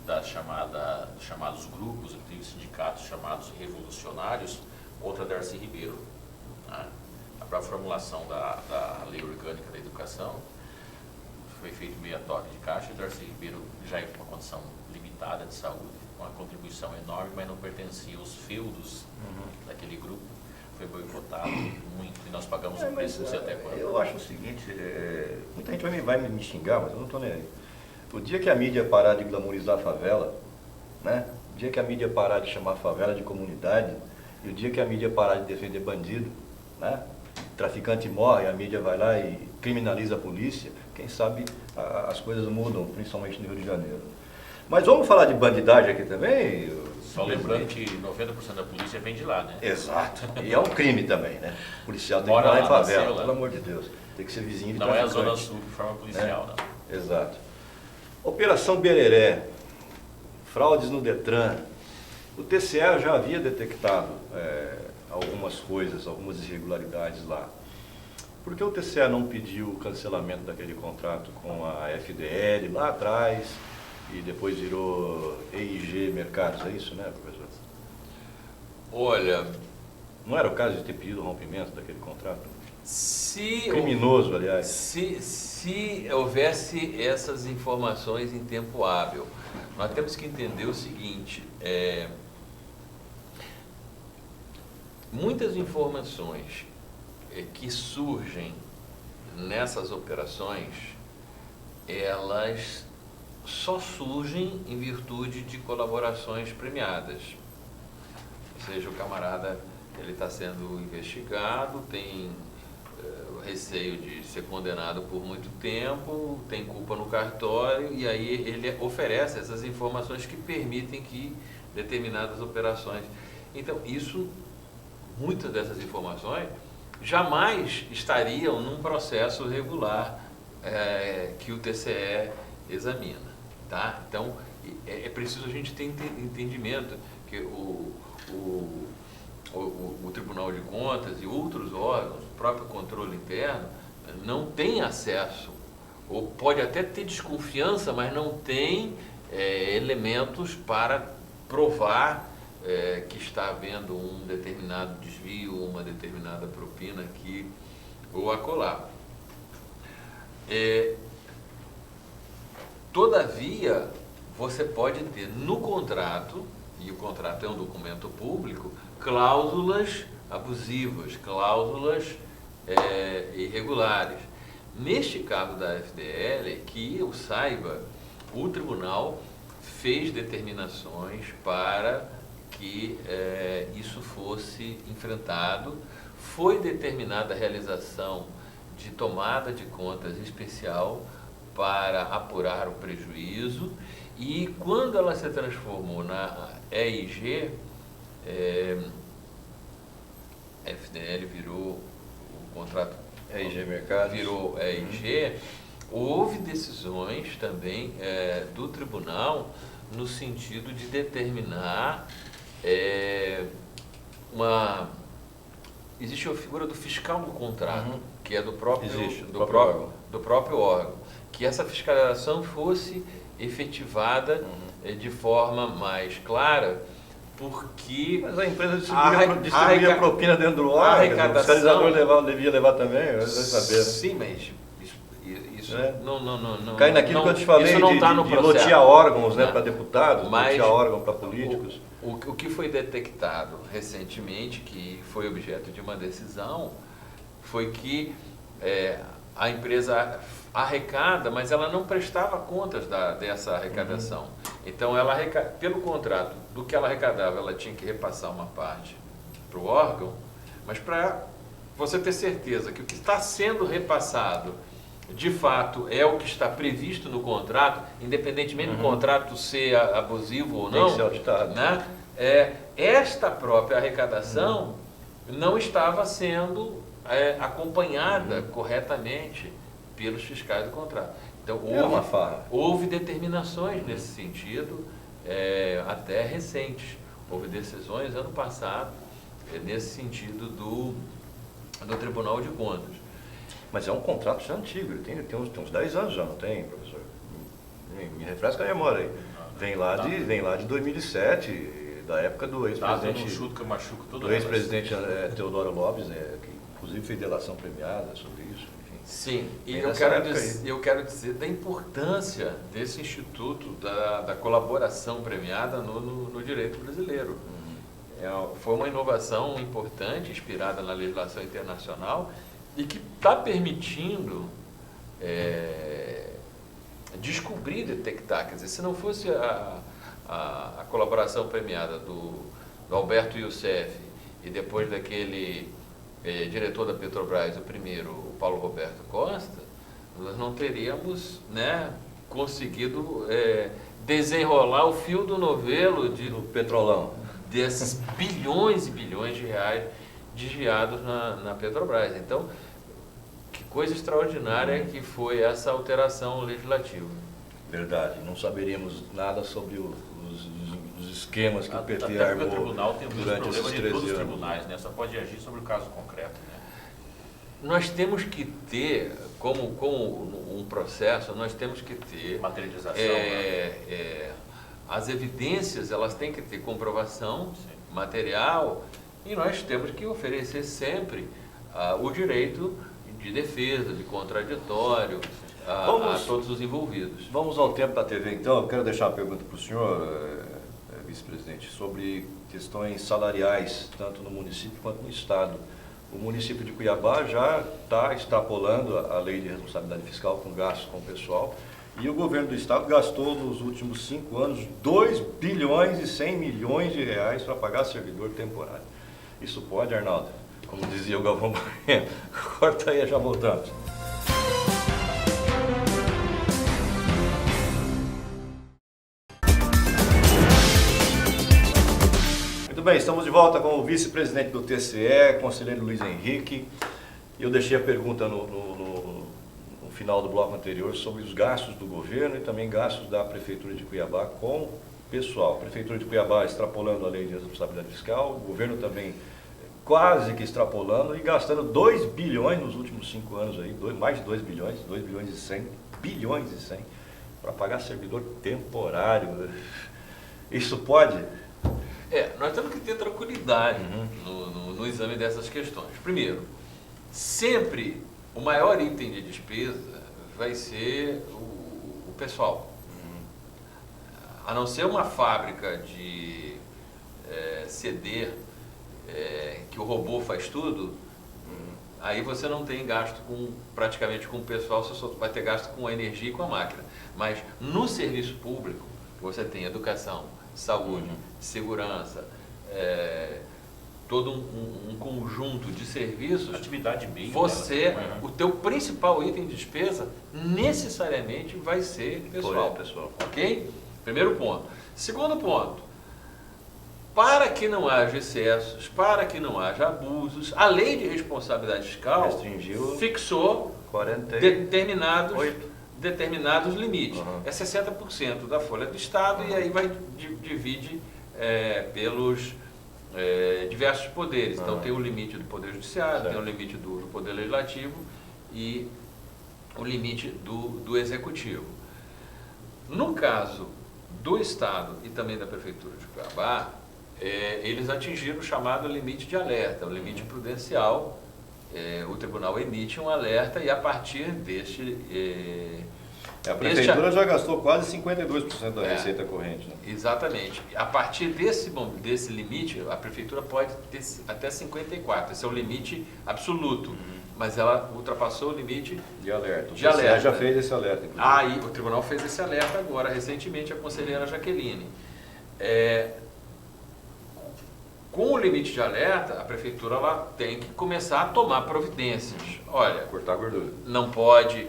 dos chamados grupos, antigos sindicatos chamados revolucionários, contra Darcy Ribeiro. Né? A própria formulação da Lei Orgânica da Educação foi feito meio a toque de caixa, e Darcy Ribeiro já em uma condição limitada de saúde, uma contribuição enorme, mas não pertencia aos feudos daquele grupo, foi boicotado muito, e nós pagamos um preço, não sei até quando. Eu acho o seguinte, muita gente vai me xingar, mas eu não estou nem aí. O dia que a mídia parar de glamorizar a favela, né? O dia que a mídia parar de chamar a favela de comunidade, e o dia que a mídia parar de defender bandido, né? Traficante morre, a mídia vai lá e criminaliza a polícia, quem sabe as coisas mudam, principalmente no Rio de Janeiro. Mas vamos falar de bandidagem aqui também? Só lembrando que 90% da polícia vem de lá, né? Exato. E é um crime também, né? O policial tem que Mora morar em lá, favela, nasceu lá. pelo amor de Deus. Tem que ser vizinho de Não é a traficante. Zona Sul de forma policial, não. Exato. Operação Bereré, fraudes no Detran. O TCE já havia detectado algumas coisas, algumas irregularidades lá. Por que o TCE não pediu o cancelamento daquele contrato com a FDL lá atrás e depois virou EIG Mercados? É isso, né, professor? Olha, Não era o caso de ter pedido o rompimento daquele contrato? se Criminoso, aliás. Se houvesse essas informações em tempo hábil, nós temos que entender o seguinte, muitas informações que surgem nessas operações, elas só surgem em virtude de colaborações premiadas. Ou seja, o camarada ele está sendo investigado, tem receio de ser condenado por muito tempo, tem culpa no cartório, e aí ele oferece essas informações que permitem que determinadas operações. Então, muitas dessas informações jamais estariam num processo regular que o TCE examina. Tá? Então, é preciso a gente ter entendimento que o Tribunal de Contas e outros órgãos, o próprio controle interno, não tem acesso, ou pode até ter desconfiança, mas não tem elementos para provar que está havendo um determinado desvio, uma determinada propina aqui ou acolá. Todavia, você pode ter no contrato, e o contrato é um documento público, cláusulas abusivas, cláusulas irregulares. Neste caso da FDL, que eu saiba, o tribunal fez determinações para que isso fosse enfrentado. Foi determinada a realização de tomada de contas especial para apurar o prejuízo, e quando ela se transformou na EIG, FDL virou o contrato, EIG Mercados. virou EIG, houve decisões também do tribunal no sentido de determinar existe a figura do fiscal do contrato, que é do próprio, do próprio órgão, que essa fiscalização fosse efetivada de forma mais clara, porque Mas a empresa distribuía propina dentro do órgão, o fiscalizador devia levar também, vai saber. Né? Sim, mas isso não cai naquilo que eu te falei isso não tá no de processo, lotear órgãos, né, para deputados, mas lotear órgão para políticos. O que foi detectado recentemente, que foi objeto de uma decisão, foi que a empresa arrecada, mas ela não prestava contas dessa arrecadação. Então, ela pelo contrato, do que ela arrecadava, ela tinha que repassar uma parte para o órgão, mas para você ter certeza que o que está sendo repassado, de fato, é o que está previsto no contrato, independentemente do contrato ser abusivo ou não, tem que ser auditado. né? Esta própria arrecadação não estava sendo acompanhada corretamente pelos fiscais do contrato. Então, uma farra. houve determinações nesse sentido, até recentes. Houve decisões ano passado, nesse sentido do Tribunal de Contas. Mas é um contrato já antigo, ele tem uns 10 anos já, não tem, professor? Me refresca a memória aí. Vem lá de 2007, da época do ex-presidente Teodoro Lopes, que inclusive fez delação premiada sobre isso. Enfim. Sim, e eu quero dizer da importância desse instituto da colaboração premiada no direito brasileiro. Foi uma inovação importante, inspirada na legislação internacional, e que está permitindo descobrir, detectar. Quer dizer, se não fosse a colaboração premiada do Alberto Youssef e depois daquele diretor da Petrobras, o primeiro, o Paulo Roberto Costa, nós não teríamos, né, conseguido desenrolar o fio do novelo Do petrolão. desses bilhões e bilhões de reais desviados na Petrobras. Então, que coisa extraordinária que foi essa alteração legislativa. Verdade, não saberíamos nada sobre os esquemas que o PT Até porque armou o tribunal tem o mesmo durante problema esses de 13 todos os anos. tribunais, né? Só pode agir sobre o caso concreto, né? Nós temos que ter, como um processo, nós temos que ter Materialização, né? as evidências, elas têm que ter comprovação material, e nós temos que oferecer sempre o direito de defesa, de contraditório a todos os envolvidos. Vamos ao tempo da TV, então. Eu quero deixar uma pergunta para o senhor, vice-presidente, sobre questões salariais, tanto no município quanto no estado. O município de Cuiabá já está extrapolando a lei de responsabilidade fiscal com gastos com o pessoal, e o governo do estado gastou nos últimos 5 anos 2 bilhões e 100 milhões de reais para pagar servidor temporário. Isso pode, Arnaldo? Como dizia o Galvão Bueno. Corta aí, já voltamos. Muito bem, estamos de volta com o vice-presidente do TCE, conselheiro Luiz Henrique. Eu deixei a pergunta no final do bloco anterior sobre os gastos do governo e também gastos da Prefeitura de Cuiabá com pessoal. A Prefeitura de Cuiabá extrapolando a lei de responsabilidade fiscal, o governo também quase que extrapolando e gastando 2 bilhões nos últimos 5 anos, aí, mais de 2 bilhões, 2 bilhões e 100, para pagar servidor temporário. Isso pode? Nós temos que ter tranquilidade no exame dessas questões. Primeiro, sempre o maior item de despesa vai ser o pessoal. A não ser uma fábrica de CD, que o robô faz tudo, aí você não tem gasto praticamente com o pessoal, você só vai ter gasto com a energia e com a máquina. Mas no serviço público, você tem educação, saúde, segurança, todo um conjunto de serviços. Atividade meio. O teu principal item de despesa necessariamente vai ser pessoal. Ok? Primeiro ponto. Segundo ponto, para que não haja excessos, para que não haja abusos, a lei de responsabilidade fiscal fixou determinados limites. É 60% da folha do Estado e aí divide pelos diversos poderes. Então tem o limite do Poder Judiciário, tem o limite do Poder Legislativo e o limite do Executivo. No caso do Estado e também da Prefeitura de Cuiabá, eles atingiram o chamado limite de alerta, o limite prudencial. O tribunal emite um alerta e a partir deste... a Prefeitura já gastou quase 52% da receita corrente. Né? Exatamente. A partir desse limite, a Prefeitura pode ter até 54%. Esse é o limite absoluto. mas ela ultrapassou o limite De alerta. O De alerta. TCE já fez esse alerta, inclusive. Aí o tribunal fez esse alerta agora, recentemente, a conselheira Jaqueline. Com o limite de alerta, a prefeitura ela tem que começar a tomar providências. Olha, Cortar a gordura. não pode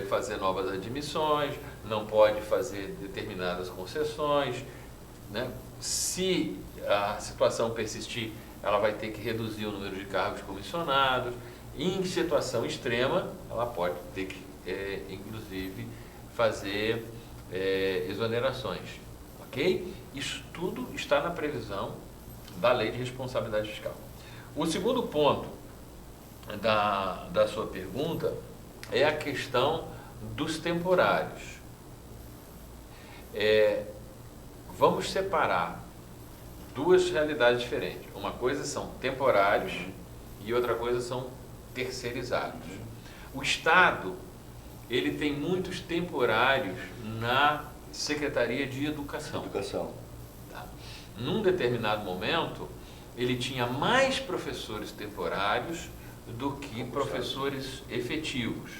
fazer novas admissões, não pode fazer determinadas concessões, né? Se a situação persistir, ela vai ter que reduzir o número de cargos comissionados. Em situação extrema, ela pode ter que, inclusive, fazer exonerações. Ok? Isso tudo está na previsão da Lei de Responsabilidade Fiscal. O segundo ponto da sua pergunta é a questão dos temporários. Vamos separar duas realidades diferentes. Uma coisa são temporários e outra coisa são terceirizados. O Estado, ele tem muitos temporários na Secretaria de Educação. Tá? Num determinado momento, ele tinha mais professores temporários do que professores efetivos.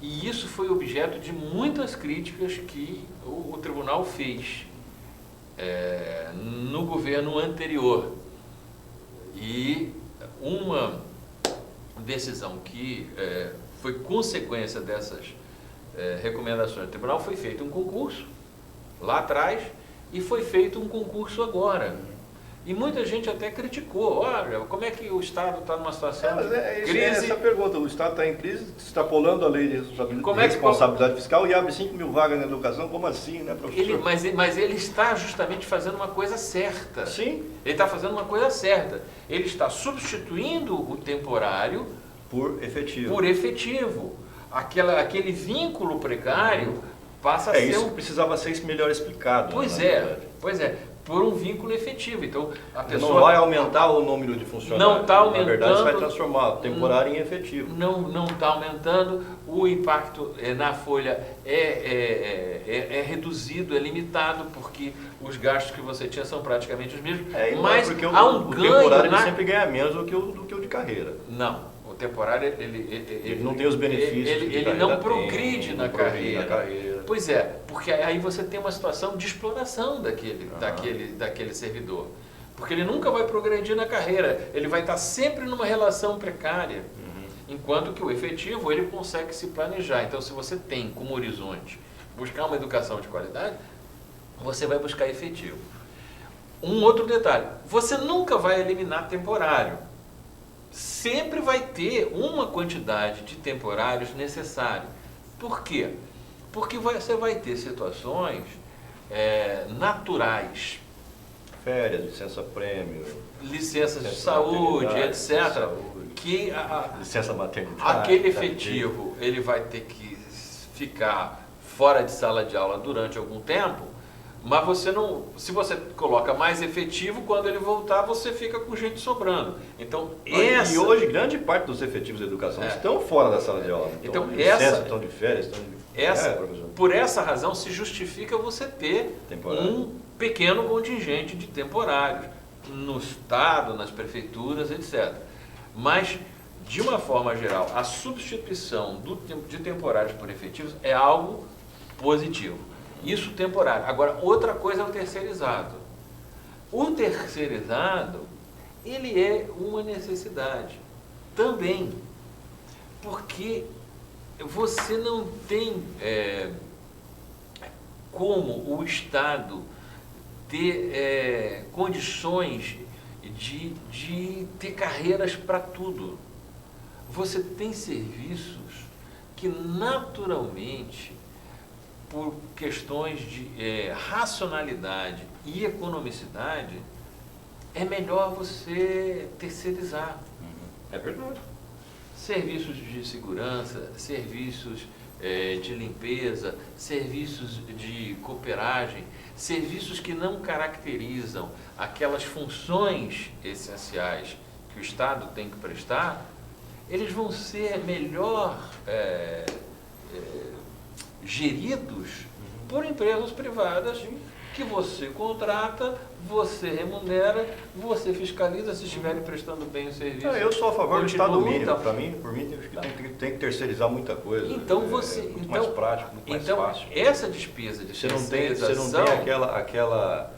E isso foi objeto de muitas críticas que o tribunal fez no governo anterior. E uma decisão que foi consequência dessas recomendações do tribunal, foi feito um concurso lá atrás e foi feito um concurso agora. E muita gente até criticou, olha, como é que o Estado está numa situação de crise? Essa pergunta, o Estado está em crise, extrapolando a lei de responsabilidade, Como fiscal e abre 5.000 vagas na educação, como assim, né, professor? Mas ele está justamente fazendo uma coisa certa. Sim. Ele está fazendo uma coisa certa. Ele está substituindo o temporário Por efetivo. por efetivo. Aquele vínculo precário passa a ser isso precisava ser melhor explicado. Pois é, por um vínculo efetivo. Então, a pessoa não vai aumentar o número de funcionários. Não está aumentando. Na verdade, você vai transformar o temporário em efetivo. Não está aumentando, o impacto na folha é reduzido, é limitado, porque os gastos que você tinha são praticamente os mesmos. Mas porque há um o ganho temporário ele sempre ganha menos do que o de carreira. Não. O temporário, ele não tem os benefícios. Ele não progride na carreira. Pois é, porque aí você tem uma situação de exploração daquele servidor. Porque ele nunca vai progredir na carreira, ele vai estar sempre numa relação precária. Enquanto que o efetivo, ele consegue se planejar. Então, se você tem como horizonte buscar uma educação de qualidade, você vai buscar efetivo. Um outro detalhe, você nunca vai eliminar temporário. Sempre vai ter uma quantidade de temporários necessário. Por quê? Porque você vai ter situações naturais. Férias, licença-prêmio. Licenças de saúde, etc. Que licença maternidade. Aquele efetivo, ele vai ter que ficar fora de sala de aula durante algum tempo, mas você não, se você coloca mais efetivo, quando ele voltar, você fica com gente sobrando. Então, E hoje, grande parte dos efetivos da educação estão fora da sala de aula. Então, estão de férias, por essa razão, se justifica você ter um pequeno contingente de temporários no Estado, nas prefeituras, etc. Mas, de uma forma geral, a substituição de temporários por efetivos é algo positivo. Isso temporário. Agora, outra coisa é o terceirizado. O terceirizado, ele é uma necessidade também, porque você não tem como o Estado ter condições de ter carreiras para tudo. Você tem serviços que naturalmente, por questões de racionalidade e economicidade, é melhor você terceirizar. É verdade. Serviços de segurança, serviços de limpeza, serviços de cooperagem, serviços que não caracterizam aquelas funções essenciais que o Estado tem que prestar, eles vão ser melhor geridos por empresas privadas que você contrata, você remunera, você fiscaliza se estiverem prestando bem o serviço. Eu sou a favor do Estado mínimo. Então, Para mim, por mim, tem que terceirizar muita coisa. Então muito mais prático, muito mais fácil. Essa despesa de Você terceirização... não tem aquela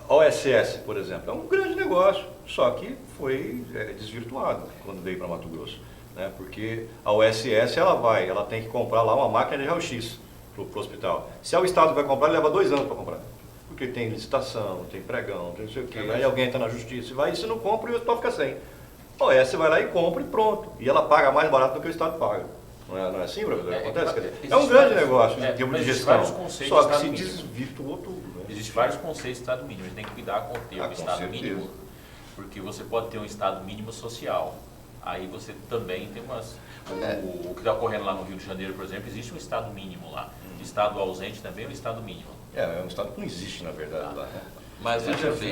OSS, por exemplo, é um grande negócio, só que foi desvirtuado quando veio para Mato Grosso, né? Porque a OSS ela tem que comprar lá uma máquina de raio-x para o hospital. Se o Estado vai comprar, leva 2 anos para comprar. Porque tem licitação, tem pregão, tem não sei o quê. Aí alguém entra na justiça e vai, e se não compra, e o hospital fica sem. A OSS vai lá e compra e pronto. E ela paga mais barato do que o Estado paga. Não é assim, professor? Acontece? Quer dizer, é um grande negócio em termos de gestão. Só que se desvirtuou tudo. Né? Existem vários conceitos de Estado mínimo. A gente tem que cuidar com o termo Estado certeza. mínimo, porque você pode ter um Estado mínimo social. Aí você também tem umas... O que está ocorrendo lá no Rio de Janeiro, por exemplo, existe um Estado mínimo lá. Estado ausente também é um Estado mínimo. É um Estado que não existe, na verdade, lá. Né? Mas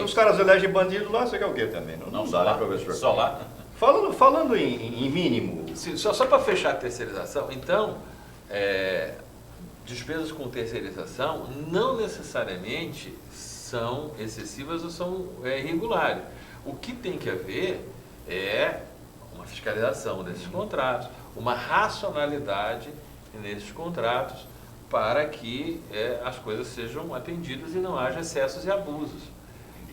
os caras elegem bandido lá, você quer o quê também? Não dá, lá, né, professor? Só lá. Falando em mínimo... Só para fechar a terceirização, então, despesas com terceirização não necessariamente são excessivas ou são irregulares. O que tem que haver é uma fiscalização desses contratos, uma racionalidade nesses contratos para que as coisas sejam atendidas e não haja excessos e abusos.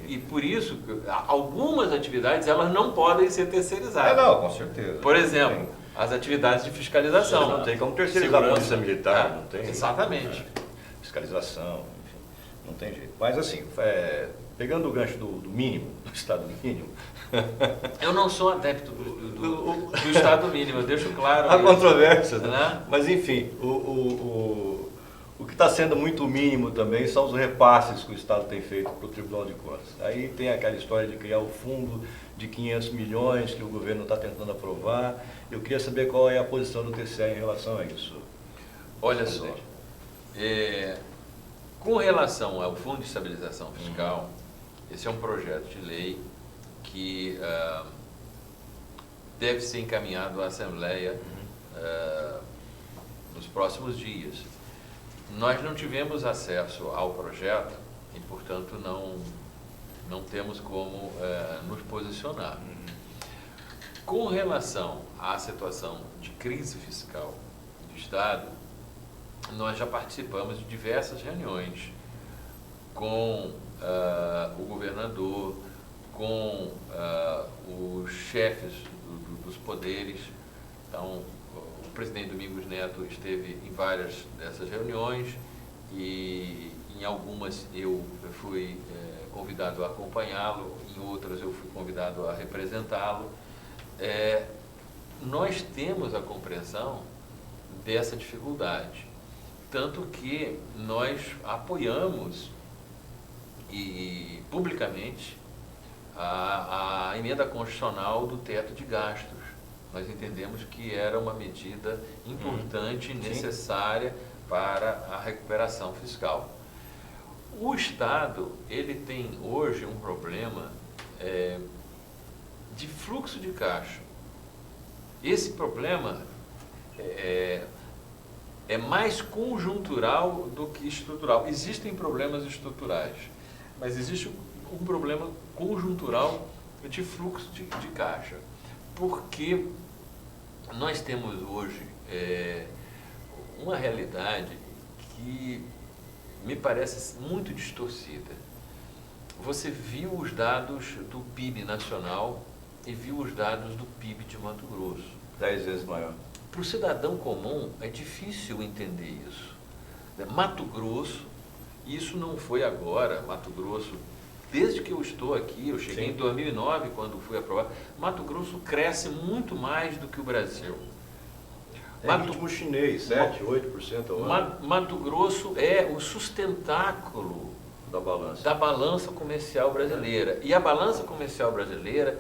E por isso, algumas atividades elas não podem ser terceirizadas. Não, com certeza. Por exemplo, as atividades de fiscalização. Não tem como terceirizar a polícia militar, não tem. Exatamente. Fiscalização, enfim, não tem jeito. Mas assim, pegando o gancho do mínimo, do Estado mínimo... Eu não sou adepto do Estado mínimo, eu deixo claro. Há controvérsias, né? Mas enfim, o que está sendo muito mínimo também são os repasses que o Estado tem feito para o Tribunal de Contas. Aí tem aquela história de criar o fundo de 500 milhões que o governo está tentando aprovar. Eu queria saber qual é a posição do TCE em relação a isso. Olha só, com relação ao Fundo de Estabilização Fiscal, esse é um projeto de lei que deve ser encaminhado à Assembleia nos próximos dias. Nós não tivemos acesso ao projeto e, portanto, não temos como nos posicionar. Com relação à situação de crise fiscal do Estado, nós já participamos de diversas reuniões com o governador, com os chefes dos poderes. Então, o presidente Domingos Neto esteve em várias dessas reuniões e em algumas eu fui convidado a acompanhá-lo, em outras eu fui convidado a representá-lo. Nós temos a compreensão dessa dificuldade, tanto que nós apoiamos e publicamente a emenda constitucional do teto de gastos. Nós entendemos que era uma medida importante e necessária para a recuperação fiscal. O Estado, ele tem hoje um problema de fluxo de caixa. Esse problema é mais conjuntural do que estrutural. Existem problemas estruturais, mas existe um problema conjuntural de fluxo de caixa. Porque nós temos hoje uma realidade que me parece muito distorcida. Você viu os dados do PIB nacional e viu os dados do PIB de Mato Grosso. 10 vezes maior. Para o cidadão comum é difícil entender isso. Mato Grosso, isso não foi agora, Mato Grosso, desde que eu estou aqui, eu cheguei em 2009 quando fui aprovado, Mato Grosso cresce muito mais do que o Brasil. Ritmo chinês, 7, 8% ao ano. Mato Grosso é o sustentáculo da balança comercial brasileira. E a balança comercial brasileira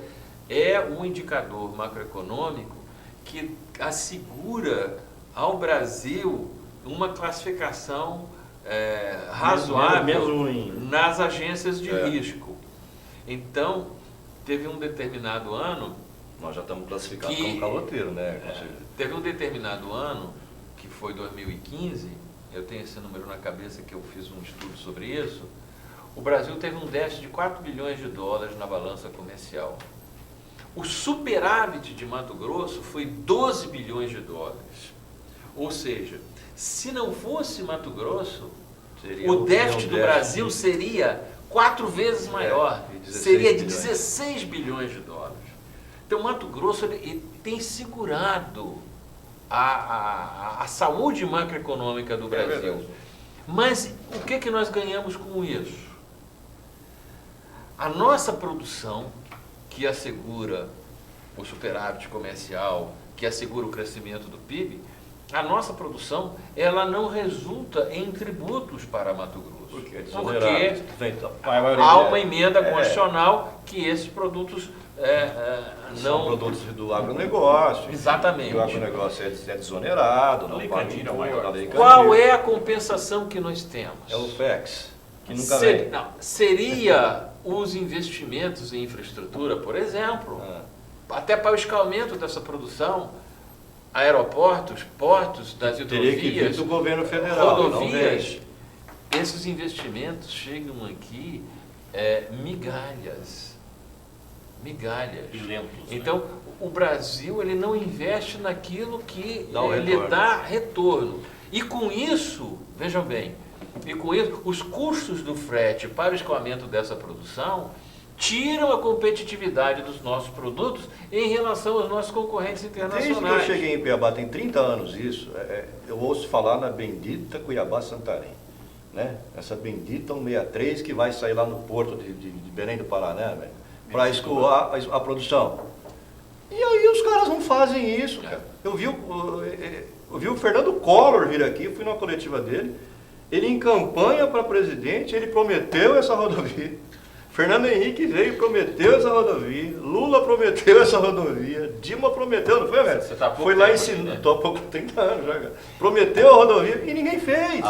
é um indicador macroeconômico que assegura ao Brasil uma classificação razoável nas agências de risco. Então, teve um determinado ano... Nós já estamos classificados como caloteiro, né? Teve um determinado ano, que foi 2015, eu tenho esse número na cabeça que eu fiz um estudo sobre isso, o Brasil teve um déficit de 4 bilhões de dólares na balança comercial. O superávit de Mato Grosso foi 12 bilhões de dólares. Ou seja, se não fosse Mato Grosso, o déficit do Brasil seria 4 vezes maior, seria de 16 bilhões de dólares. Então, Mato Grosso ele tem segurado a saúde macroeconômica do Brasil. Mas o que nós ganhamos com isso? A nossa produção, que assegura o superávit comercial, que assegura o crescimento do PIB, a nossa produção, ela não resulta em tributos para Mato Grosso. Porque há uma emenda constitucional que esses produtos são produtos do agronegócio. Exatamente. Que o agronegócio é desonerado, não paga imposto. Qual é a compensação que nós temos? É o FEX, que nunca vem. Seria os investimentos em infraestrutura, por exemplo, até para o escalmento dessa produção, aeroportos, portos, das teria que vir do governo federal, rodovias, esses investimentos chegam aqui migalhas. E lentos, então, o Brasil ele não investe naquilo que lhe dá retorno. E com isso, vejam bem, os custos do frete para o escoamento dessa produção tiram a competitividade dos nossos produtos em relação aos nossos concorrentes internacionais. Desde que eu cheguei em Cuiabá, tem 30 anos isso, eu ouço falar na bendita Cuiabá-Santarém. Né? Essa bendita 163 que vai sair lá no porto de Belém do Pará, né, para escoar a produção. E aí os caras não fazem isso, cara. Eu vi o Fernando Collor vir aqui, eu fui numa coletiva dele, ele em campanha para presidente, ele prometeu essa rodovia. Fernando Henrique veio e prometeu essa rodovia, Lula prometeu essa rodovia, Dilma prometeu, não foi, velho? Você tá foi lá ensinando, estou há pouco 30 anos já, cara. Prometeu a rodovia e ninguém fez.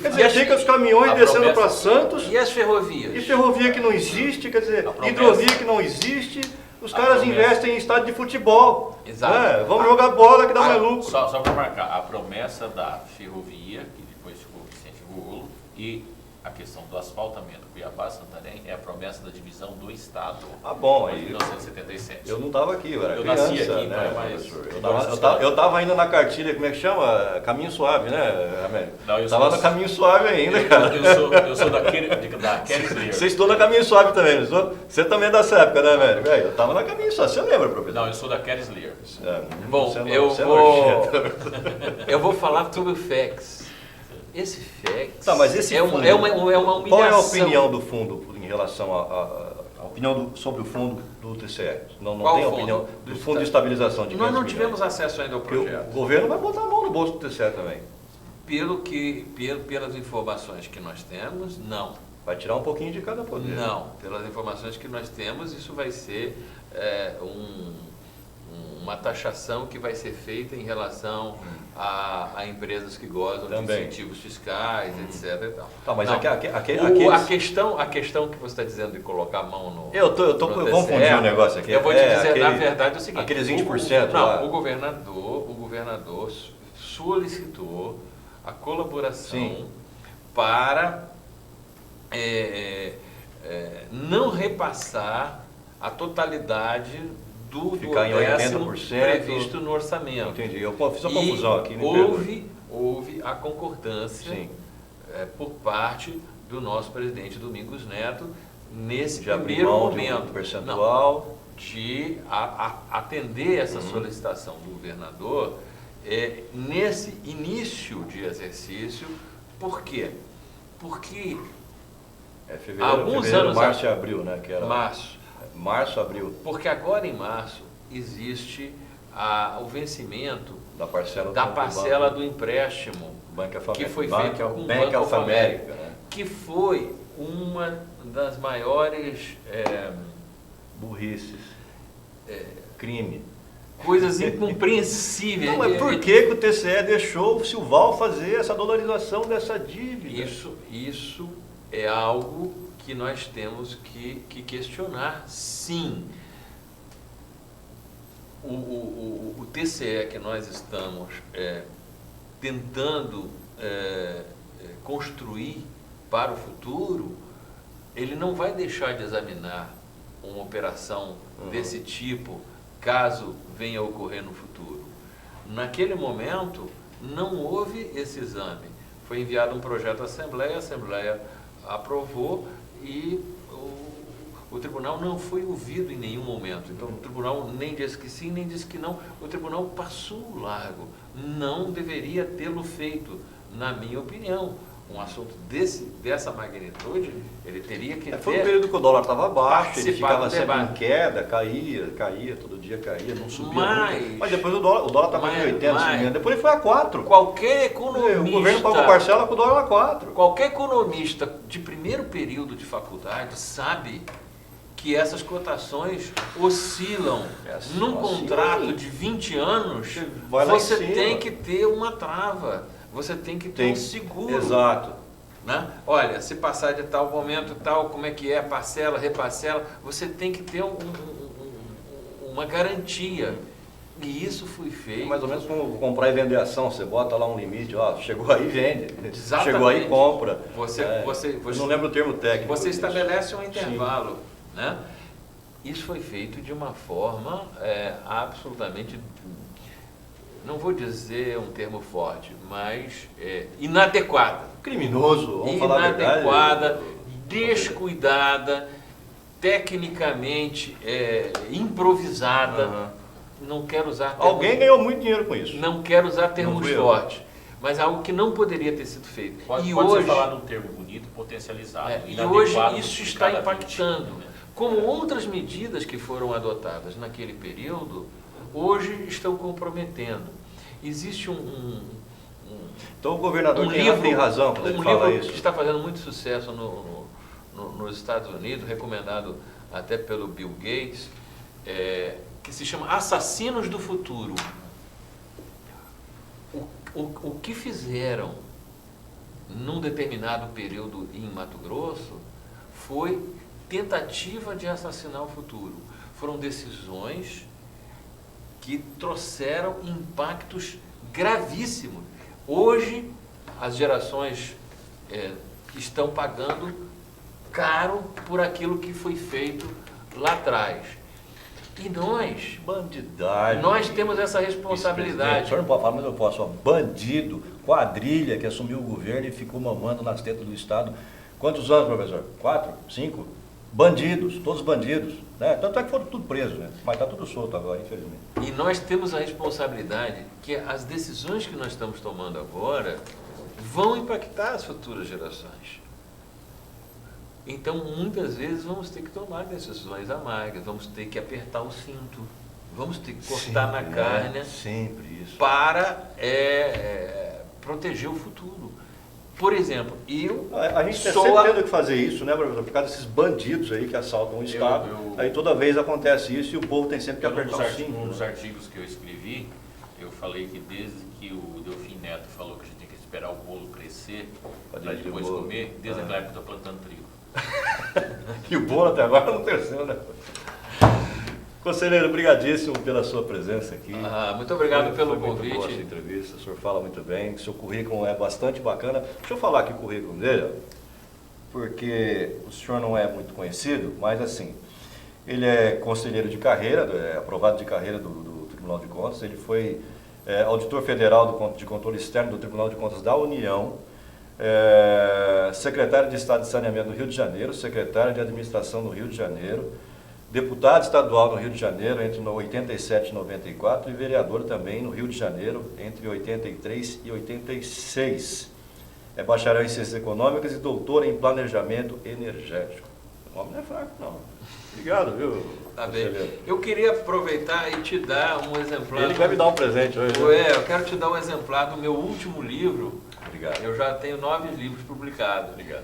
Quer dizer, fica os caminhões descendo para Santos. E as ferrovias? E ferrovia que não existe, quer dizer, hidrovia que não existe, os caras investem em estádio de futebol. Exato. Vamos jogar bola que dá mais lucro. Só para marcar, a promessa da ferrovia, que depois ficou Vicente Golo, e a questão do asfaltamento Cuiabá-Santarém é a promessa da divisão do Estado. Bom, em 1977. Eu não estava aqui, eu era criança, nasci aqui, né? Eu estava ainda na cartilha, como é que chama? Caminho Suave, né, Américo? Não, eu estava no Caminho Suave ainda, cara. Eu sou da Kelly Slayer. Você estudou na Caminho Suave também, não estudou? Você também é dessa época, né, Américo? Eu estava na Caminho Suave, você lembra, professor? Não, eu sou da Kelly Slayer. Bom, eu vou falar sobre o FEX. Esse FEX mas esse fundo, é uma humilhação. Qual é a opinião do fundo em relação a opinião sobre o fundo do TCE? Não tem a opinião do Fundo de Estabilização de 500 Nós não milhões. tivemos acesso ainda ao projeto. O governo vai botar a mão no bolso do TCE também. Pelas informações que nós temos, não. Vai tirar um pouquinho de cada poder. Não, pelas informações que nós temos, isso vai ser uma taxação que vai ser feita em relação a empresas que gozam de incentivos fiscais, etc. E tal. Tá, mas a questão que você está dizendo de colocar a mão no. Eu confundi o negócio aqui. Eu vou te dizer, na verdade, é o seguinte: aqueles 20% lá. O governador solicitou a colaboração para não repassar a totalidade do ficar em 80% previsto no orçamento. Entendi, eu fiz uma confusão aqui. Houve a concordância por parte do nosso presidente Domingos Neto nesse primeiro momento percentual de atender essa solicitação do governador nesse início de exercício. Por quê? Porque fevereiro, março e abril, né? Que era Março, abril. Porque agora em março existe o vencimento da parcela do empréstimo que foi feito com o Banco of America, né? Que foi uma das maiores burrices, crime. Coisas incompreensíveis. Não, mas por que o TCE deixou o Silval fazer essa dolarização dessa dívida? Isso é algo que nós temos que questionar, sim. O TCE que nós estamos tentando construir para o futuro, ele não vai deixar de examinar uma operação desse tipo, caso venha a ocorrer no futuro. Naquele momento, não houve esse exame. Foi enviado um projeto à Assembleia, a Assembleia aprovou e o tribunal não foi ouvido em nenhum momento. Então, o tribunal nem disse que sim, nem disse que não. O tribunal passou o largo. Não deveria tê-lo feito, na minha opinião. Um assunto dessa magnitude, ele teria que Foi um período que o dólar estava baixo, ele ficava sempre debate. em queda, caía, todo dia caía, não subia Mas- nunca. Mas depois o dólar estava em 80, se não me engano. Depois ele foi a 4. Qualquer O governo pagou economista, parcela com o dólar a 4. qualquer economista de primeiro período de faculdade sabe que essas cotações oscilam. Num contrato de 20 anos, Você vai lá em você cima. tem que ter uma trava, você tem que ter um seguro. Exato. Né? Olha, se passar de tal momento tal, como é que é, parcela, reparcela, você tem que ter uma garantia. E isso foi feito. Mais ou menos como comprar e vender ação, você bota lá um limite, ó, chegou aí, vende. Exatamente. Chegou aí, compra. Você Eu não lembro o termo técnico. Você disso. estabelece um intervalo, né? Isso foi feito de uma forma absolutamente, não vou dizer um termo forte, mas inadequada. Criminoso, vamos falar a verdade. Inadequada, descuidada, tecnicamente improvisada. Uhum. Não quero usar termos, Alguém ganhou muito dinheiro com isso. não quero usar termos fui eu. fortes, mas algo que não poderia ter sido feito. Pode E ser hoje, falar num termo bonito, potencializado. e hoje inadequado, isso está multiplicadamente. impactando. Como outras medidas que foram adotadas naquele período, hoje estão comprometendo. Existe Então o governador livro, tem razão quando ele um fala livro isso. que está fazendo muito sucesso nos Estados Unidos, recomendado até pelo Bill Gates, que se chama Assassinos do Futuro. O que fizeram num determinado período em Mato Grosso foi tentativa de assassinar o futuro. Foram decisões que trouxeram impactos gravíssimos. Hoje, as gerações estão pagando caro por aquilo que foi feito lá atrás. E Bandidagem. nós temos essa O responsabilidade. senhor não pode falar, mas eu posso. Ó, bandido, quadrilha que assumiu o governo e ficou mamando nas tetas do Estado. Quantos anos, professor? 4? 5? Bandidos, todos bandidos. Né? Tanto é que foram tudo presos, né? Mas está tudo solto agora, infelizmente. E nós temos a responsabilidade que as decisões que nós estamos tomando agora vão impactar as futuras gerações. Então, muitas vezes, vamos ter que tomar decisões amargas, vamos ter que apertar o cinto, vamos ter que cortar na carne Sempre isso. para proteger o futuro. Por exemplo, A gente está sou sempre tendo que fazer isso, né, professor? Por causa desses bandidos aí que assaltam o Estado. Aí toda vez acontece isso e o povo tem sempre que apertar o cinto. Um dos artigos que eu escrevi, eu falei que desde que o Delfim Neto falou que a gente tem que esperar o bolo crescer para dividir depois o bolo. comer, desde aquela época eu estou plantando trigo. E o bolo até agora não cresceu, né? Conselheiro, brigadíssimo pela sua presença aqui. muito obrigado pelo Foi muito boa essa convite. entrevista, o senhor fala muito bem, seu currículo é bastante bacana. Deixa eu falar aqui o currículo dele, ó, porque o senhor não é muito conhecido, mas assim, ele é conselheiro de carreira, aprovado de carreira do Tribunal de Contas, ele foi auditor federal de controle externo do Tribunal de Contas da União, secretário de Estado de Saneamento do Rio de Janeiro, secretário de Administração do Rio de Janeiro, deputado estadual no Rio de Janeiro entre 87 e 94 e vereador também no Rio de Janeiro entre 83 e 86. É bacharel em Ciências Econômicas e doutor em Planejamento Energético. O homem não é fraco, não. Obrigado, viu? Tá bem. conselheiro? Eu queria aproveitar e te dar um exemplar. Ele vai me dar um presente hoje. Né? Eu quero te dar um exemplar do meu último livro. Obrigado. Eu já tenho 9 livros publicados. Obrigado.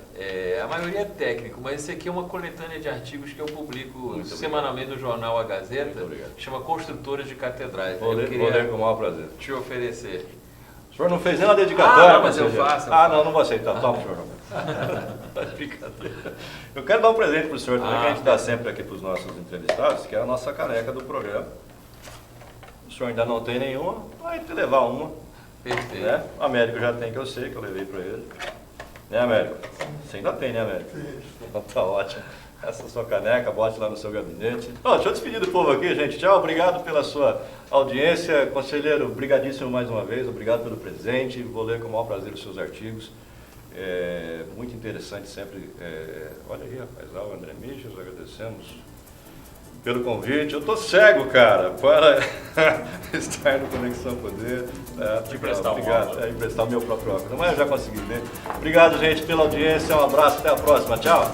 A maioria é técnico, mas esse aqui é uma coletânea de artigos que eu publico Muito semanalmente no jornal A Gazeta. Muito obrigado. Chama Construtores de Catedrais. Vou Eu ler queria com o maior prazer. te oferecer. O senhor não fez nem uma dedicatória? Não, mas eu conselheiro? faço. Não vou aceitar. Toma, senhor. Brincadeira. Eu quero dar um presente para o senhor também, que a gente dá sempre aqui para os nossos entrevistados, que é a nossa caneca do programa. O senhor ainda não tem nenhuma, vai te levar uma. Perfeito. Né? O Américo já tem, que eu sei, que eu levei para ele. Né, Américo? Você ainda tem, né, Américo? Então tá ótimo. Essa sua caneca, bote lá no seu gabinete. Ó, deixa eu despedir do povo aqui, gente. Tchau, obrigado pela sua audiência. Conselheiro, brigadíssimo mais uma vez, obrigado pelo presente. Vou ler com o maior prazer os seus artigos. Muito interessante sempre. Olha aí, rapaz, o André Michels, agradecemos pelo convite. Eu tô cego, cara, para estar no Conexão Poder. Emprestar obrigado. Emprestar o meu próprio óculos. Mas eu já consegui ver. Obrigado, gente, pela audiência. Um abraço, até a próxima. Tchau.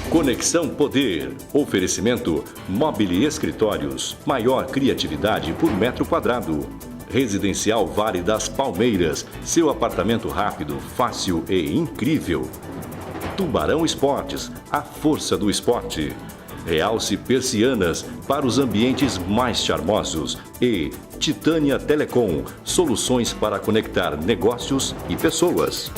Conexão Poder. Oferecimento Mobile Escritórios. Maior criatividade por metro quadrado. Residencial Vale das Palmeiras. Seu apartamento rápido, fácil e incrível. Tubarão Esportes. A força do esporte. Realce Persianas para os ambientes mais charmosos. E Titânia Telecom. Soluções para conectar negócios e pessoas.